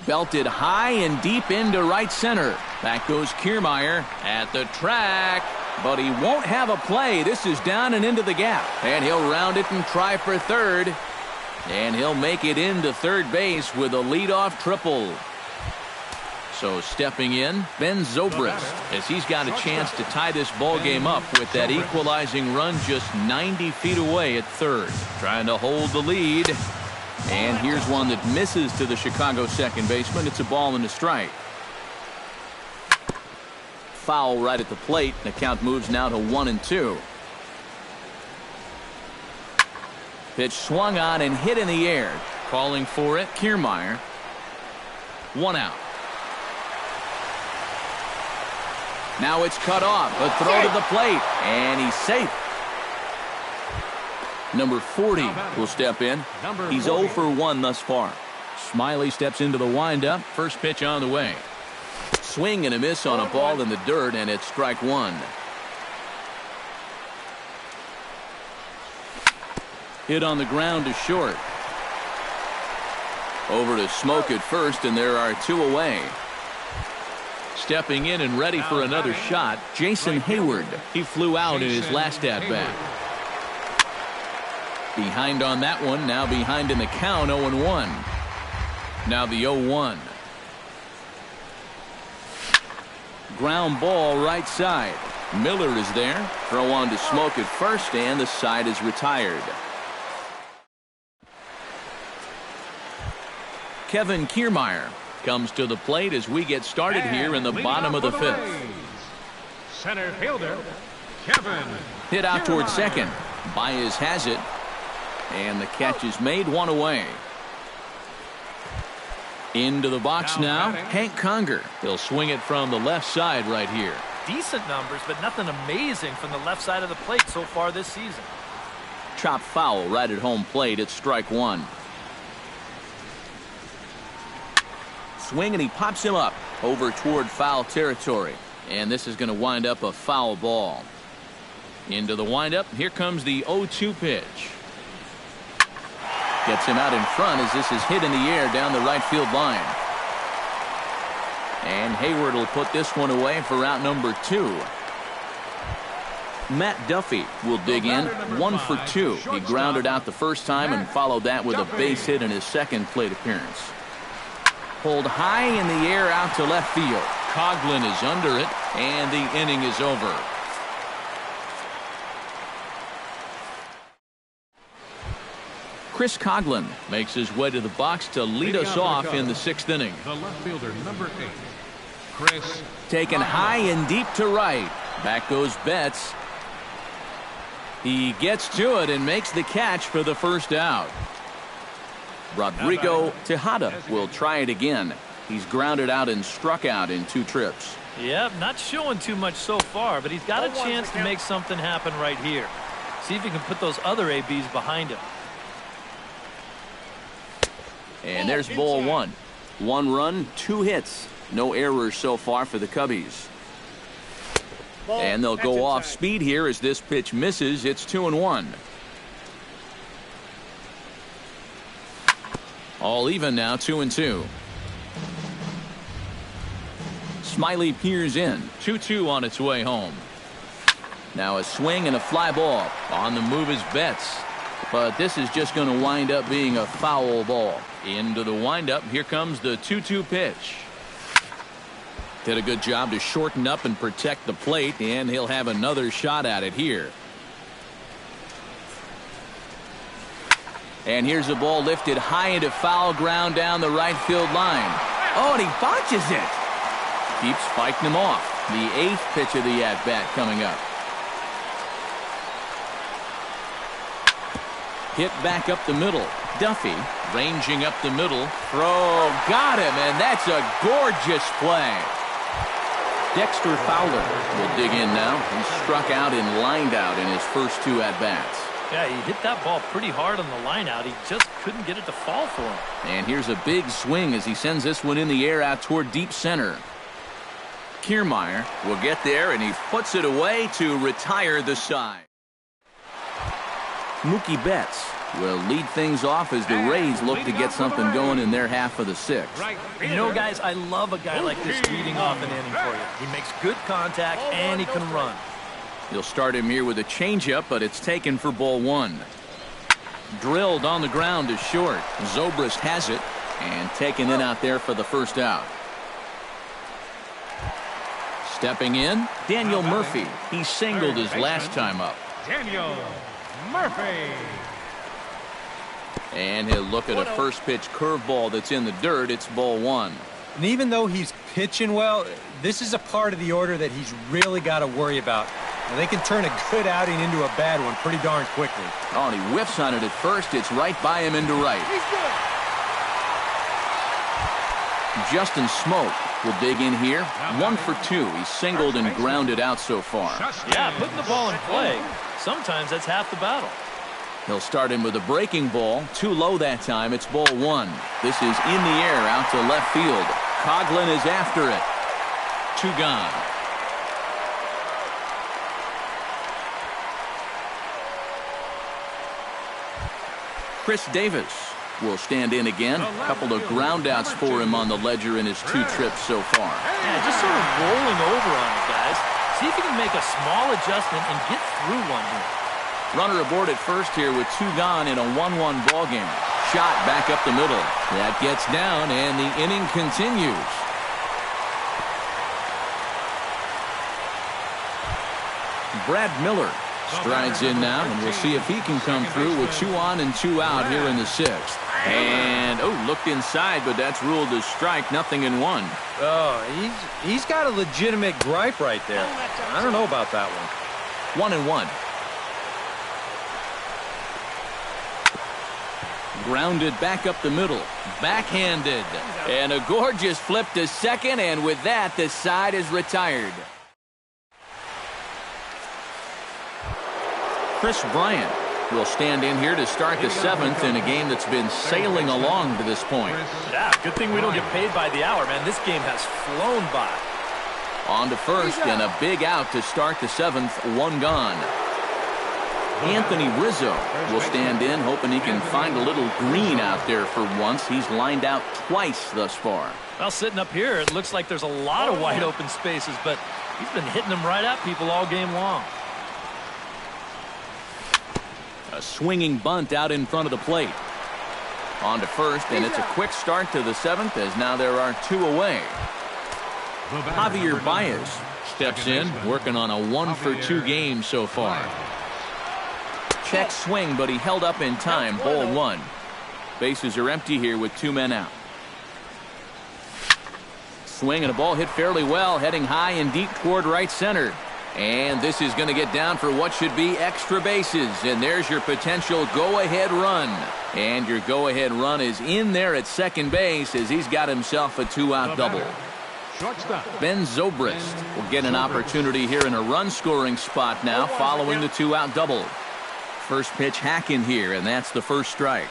Belted high and deep into right center. Back goes Kiermaier at the track, but he won't have a play. This is down and into the gap, and he'll round it and try for third. And he'll make it into third base with a leadoff triple. So stepping in, Ben Zobrist, as he's got a chance to tie this ball game up with that equalizing run just 90 feet away at third. Trying to hold the lead. And here's one that misses to the Chicago second baseman. It's a ball and a strike. Foul right at the plate. The count moves now to 1-2. Pitch swung on and hit in the air. Calling for it, Kiermaier. 1 out. Now it's cut off. A throw to the plate, and he's safe. Number 40 will step in. He's 0 for 1 thus far. Smiley steps into the windup. First pitch on the way. Swing and a miss on a ball in the dirt, and it's strike 1. Hit on the ground to short. Over to Smoke at first, and there are 2 away. Stepping in and ready for another shot, Jason Hayward. He flew out in his last at-bat. Behind on that one, now behind in the count, 0-1. Now the 0-1. Ground ball right side. Miller is there. Throw on to Smoke at first, and the side is retired. Kevin Kiermaier comes to the plate as we get started here in the bottom of the 5th.
Center fielder, Kevin.
Hit out towards second. Baez has it. And the catch is made, 1 away. Into the box now, Hank Conger. He'll swing it from the left side right here.
Decent numbers, but nothing amazing from the left side of the plate so far this season.
Chop foul right at home plate. It's strike 1. Swing, and he pops him up over toward foul territory. And this is going to wind up a foul ball. Into the windup. Here comes the 0-2 pitch. Gets him out in front as this is hit in the air down the right field line. And Hayward will put this one away for out number 2. Matt Duffy will dig in. 1 for 2. He grounded out the first time and followed that with a base hit in his second plate appearance. Pulled high in the air out to left field. Coghlan is under it, and the inning is over. Chris Coghlan makes his way to the box to lead us off in the 6th inning.
The left fielder, number 8, Chris.
Taken high and deep to right. Back goes Betts. He gets to it and makes the catch for the first out. Rodrigo Tejada will try it again. He's grounded out and struck out in 2 trips.
Yep, not showing too much so far, but he's got a chance to make something happen right here. See if he can put those other ABs behind him.
And there's ball 1. 1 run, 2 hits. No errors so far for the Cubbies. And they'll go off speed here as this pitch misses. It's 2-1. All even now, 2-2. Smiley peers in. 2-2 on its way home. Now a swing and a fly ball. On the move is Betts. But this is just going to wind up being a foul ball. Into the windup. Here comes the 2-2 pitch. Did a good job to shorten up and protect the plate, and he'll have another shot at it here. And here's a ball lifted high into foul ground down the right field line. Oh, and he botches it. Keeps fighting him off. The 8th pitch of the at-bat coming up. Hit back up the middle. Duffy ranging up the middle. Throw, got him, and that's a gorgeous play. Dexter Fowler will dig in now. He struck out and lined out in his first 2 at-bats.
Yeah, he hit that ball pretty hard on the line out. He just couldn't get it to fall for him.
And here's a big swing as he sends this one in the air out toward deep center. Kiermaier will get there, and he puts it away to retire the side. Mookie Betts will lead things off as the Rays look to get something going in their half of the 6th.
You know, guys, I love a guy like this leading off an inning for you. He makes good contact, and he can run.
You'll start him here with a changeup, but it's taken for ball 1. Drilled on the ground to short. Zobrist has it, and taken in out there for the first out. Stepping in, Daniel Murphy. He singled his last time up.
Daniel Murphy.
And he'll look at a first pitch curveball that's in the dirt. It's ball 1.
And even though he's pitching well, this is a part of the order that he's really got to worry about. And they can turn a good outing into a bad one pretty darn quickly.
Oh, and he whiffs on it at first. It's right by him into right.
He's good.
Justin Smoke will dig in here. 1 for 2. He's singled and grounded out so far.
Yeah, putting the ball in play, sometimes that's half the battle.
He'll start him with a breaking ball. Too low that time. It's ball 1. This is in the air out to left field. Coughlin is after it. 2 gone. Chris Davis will stand in again. A couple of groundouts for him on the ledger in his 2 trips so far.
Yeah, just sort of rolling over on it, guys. See if you can make a small adjustment and get through one here.
Runner aboard at first here with 2 gone in a 1-1 ball game. Shot back up the middle. That gets down, and the inning continues. Brad Miller strides in now, and we'll see if he can come through with 2 on and 2 out here in the 6th. And, looked inside, but that's ruled as strike, nothing in 1.
Oh, he's got a legitimate gripe right there. I don't know about that one.
1-1. Grounded back up the middle. Backhanded. And a gorgeous flip to second, and with that, the side is retired. Chris Bryant will stand in here to start the 7th in a game that's been sailing along to this point.
Yeah, good thing we don't get paid by the hour, man. This game has flown by.
On to first, and a big out to start the 7th, 1 gone. Anthony Rizzo will stand in, hoping he can find a little green out there for once. He's lined out twice thus far.
Well, sitting up here, it looks like there's a lot of wide open spaces, but he's been hitting them right at people all game long.
A swinging bunt out in front of the plate. On to first, and it's a quick start to the 7th, as now there are 2 away. Javier Baez steps in, working on a 1 for 2 game so far. Check swing, but he held up in time. Ball 1. Bases are empty here with 2 men out. Swing and a ball hit fairly well, heading high and deep toward right center. And this is going to get down for what should be extra bases. And there's your potential go-ahead run. And your go-ahead run is in there at second base as he's got himself a 2-out double. Ben Zobrist will get an opportunity here in a run-scoring spot now following the 2-out double. First pitch hack in here, and that's the first strike.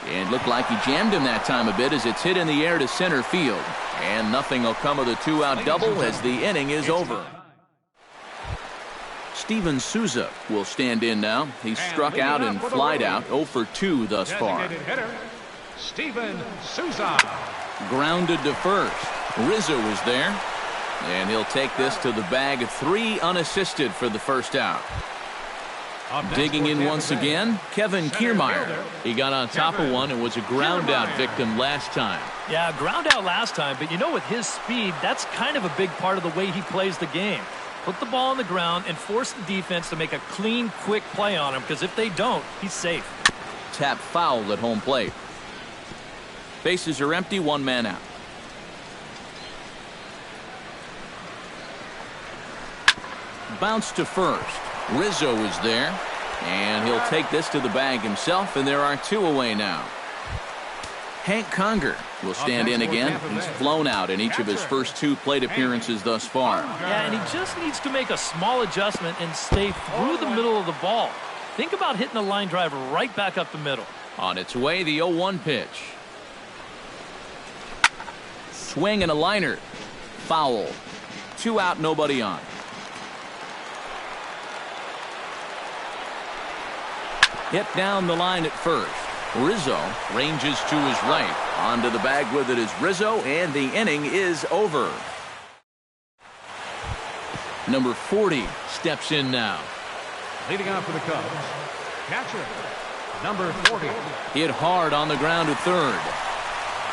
And looked like he jammed him that time a bit as it's hit in the air to center field. And nothing will come of the 2-out double as the inning is over. Steven Souza will stand in now. He's struck out and flied out, 0 for 2 thus far.
Steven Souza.
Grounded to first. Rizzo was there. And he'll take this to the bag, 3 unassisted for the first out. Digging in once again, Kevin Kiermaier. He got on top of one and was a ground-out victim last time.
Yeah, ground out last time, but you know, with his speed, that's kind of a big part of the way he plays the game. Put the ball on the ground and force the defense to make a clean, quick play on him, because if they don't, he's safe.
Tap foul at home plate. Bases are empty, 1 man out. Bounce to first. Rizzo is there, and he'll take this to the bag himself, and there are 2 away now. Hank Conger will stand in again. He's flown out in each of his first 2 plate appearances thus far.
Yeah, and he just needs to make a small adjustment and stay through the middle of the ball. Think about hitting a line drive right back up the middle.
On its way, the 0-1 pitch. Swing and a liner. Foul. 2 out, nobody on. Hit down the line at first. Rizzo ranges to his right. Onto the bag with it is Rizzo, and the inning is over. Number 40 steps in now.
Leading off for the Cubs, catcher, number 40.
Hit hard on the ground to third.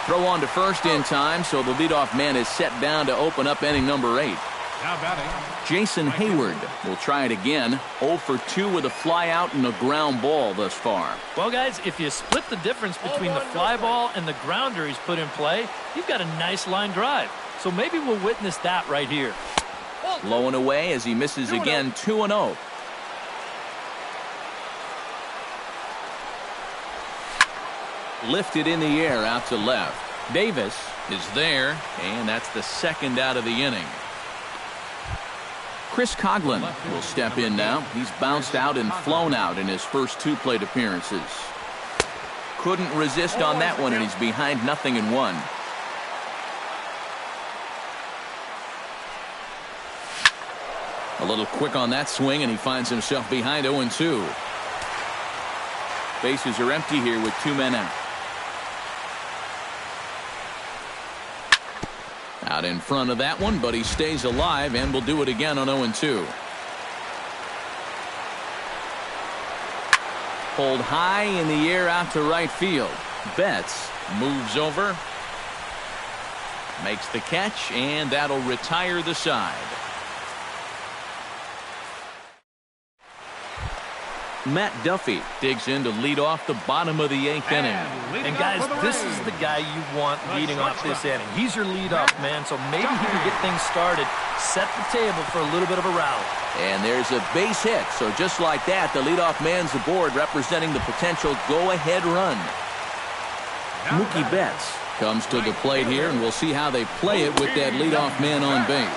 Throw on to first in time, so the leadoff man is set down to open up inning number 8.
Now batting,
Jason Hayward will try it again. 0 for 2 with a fly out and a ground ball thus far.
Well, guys, if you split the difference between the fly ball and the grounder he's put in play, you've got a nice line drive. So maybe we'll witness that right here.
Low and away as he misses again, 2-0. Lifted in the air out to left. Davis is there, and that's the second out of the inning. Chris Coghlan will step in now. He's bounced out and flown out in his first 2 plate appearances. Couldn't resist on that one, and he's behind 0-1. A little quick on that swing, and he finds himself behind 0-2. Bases are empty here with 2 men out. Out in front of that one, but he stays alive and will do it again on 0-2. Pulled high in the air out to right field. Betts moves over, makes the catch, and that'll retire the side. Matt Duffy digs in to lead off the bottom of the 8th inning.
And guys, this is the guy you want leading off this inning. He's your leadoff man, so maybe he can get things started, set the table for a little bit of a rally.
And there's a base hit, so just like that, the leadoff man's aboard, representing the potential go-ahead run. Mookie Betts comes to the plate here, and we'll see how they play it with that leadoff man on base.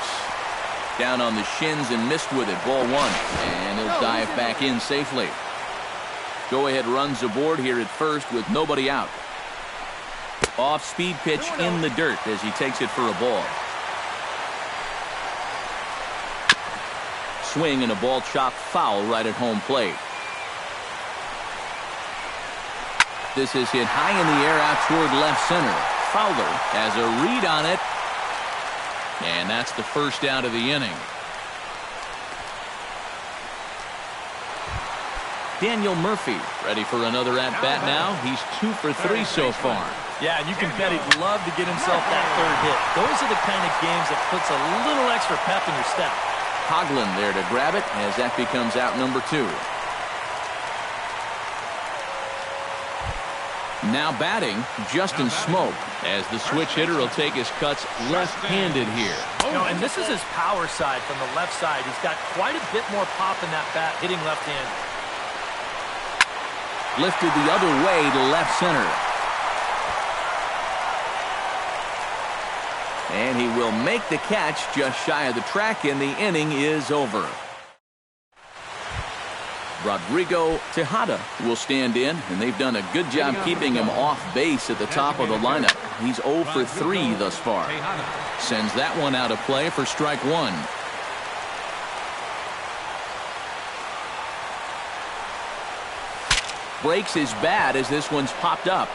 Down on the shins and missed with it, ball 1, and he'll dive back in safely. Go-ahead runs aboard here at first with nobody out. Off-speed pitch in the dirt as he takes it for a ball. Swing and a ball chopped foul right at home plate. This is hit high in the air out toward left center. Fowler has a read on it. And that's the first out of the inning. Daniel Murphy ready for another at-bat now. He's 2 for 3 so far.
Yeah, and you can bet he'd love to get himself that 3rd hit. Those are the kind of games that puts a little extra pep in your step.
Coghlan there to grab it as that becomes out number 2. Now batting, Justin Smoke, as the switch hitter will take his cuts left-handed here.
And this is his power side from the left side. He's got quite a bit more pop in that bat, hitting left-handed.
Lifted the other way to left center. And he will make the catch just shy of the track, and the inning is over. Rodrigo Tejada will stand in, and they've done a good job keeping him off base at the top of the lineup. He's 0 for 3 thus far. Sends that one out of play for strike 1. Breaks his bat as this one's popped up.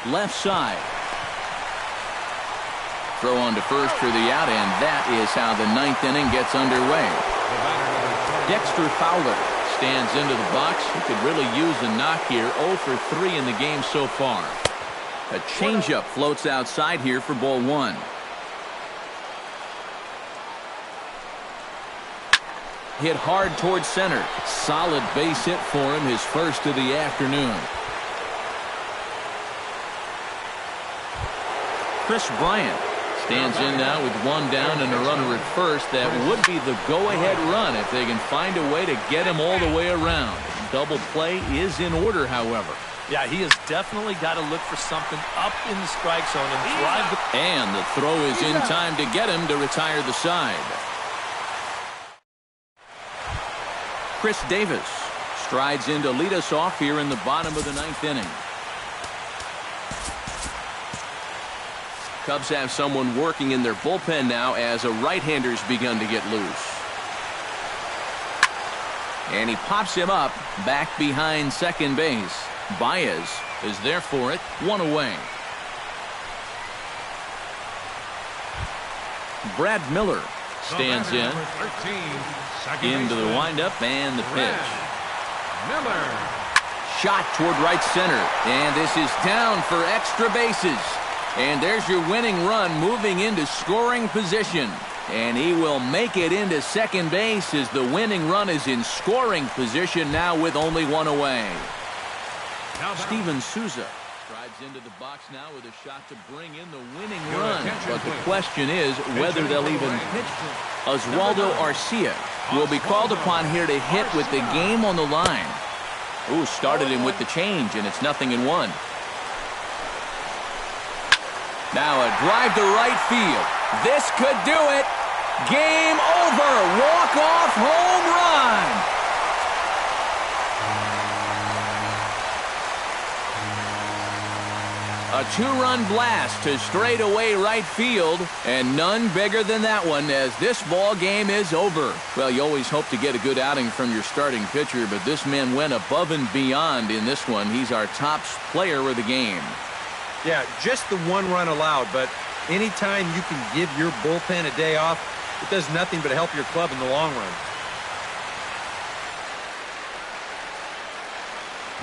Left side. Throw on to first for the out, and that is how the 9th inning gets underway. Dexter Fowler stands into the box. He could really use a knock here. 0 for 3 in the game so far. A changeup floats outside here for ball 1. Hit hard towards center. Solid base hit for him, his first of the afternoon. Chris Bryant stands in now with 1 down and a runner at first. That would be the go-ahead run if they can find a way to get him all the way around. Double play is in order, however.
Yeah, he has definitely got to look for something up in the strike zone and drive the...
And the throw is in time to get him to retire the side. Chris Davis strides in to lead us off here in the bottom of the 9th inning. Cubs have someone working in their bullpen now as a right-hander's begun to get loose. And he pops him up back behind second base. Baez is there for it, 1 away. Brad Miller stands in. Into the windup and the pitch.
Miller.
Shot toward right center. And this is down for extra bases. And there's your winning run moving into scoring position. And he will make it into second base as the winning run is in scoring position now with only 1 away. Steven Souza drives into the box now with a shot to bring in the winning run. But the question is whether they'll even pitch. Oswaldo Arcia will be called upon here to hit with the game on the line. Ooh, started him with the change, and it's 0-1. Now a drive to right field. This could do it. Game over. Walk-off home run. A two-run blast to straightaway right field, and none bigger than that one as this ball game is over. Well, you always hope to get a good outing from your starting pitcher, but this man went above and beyond in this one. He's our top player of the game.
Yeah, just the one run allowed, but anytime you can give your bullpen a day off, it does nothing but help your club in the long run.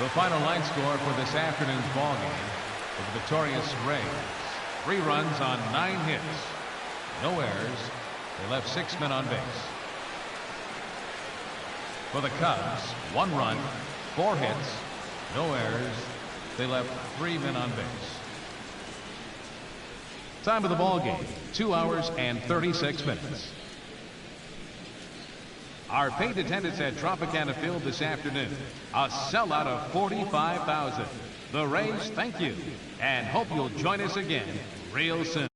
The final line score for this afternoon's ball game. The victorious Rays, 3 runs on 9 hits, no errors. They left 6 men on base. For the Cubs, 1 run, 4 hits, no errors. They left 3 men on base. Time of the ball game, 2 hours and 36 minutes. Our paid attendance at Tropicana Field this afternoon, a sellout of 45,000. The Rays thank you and hope you'll join us again real soon.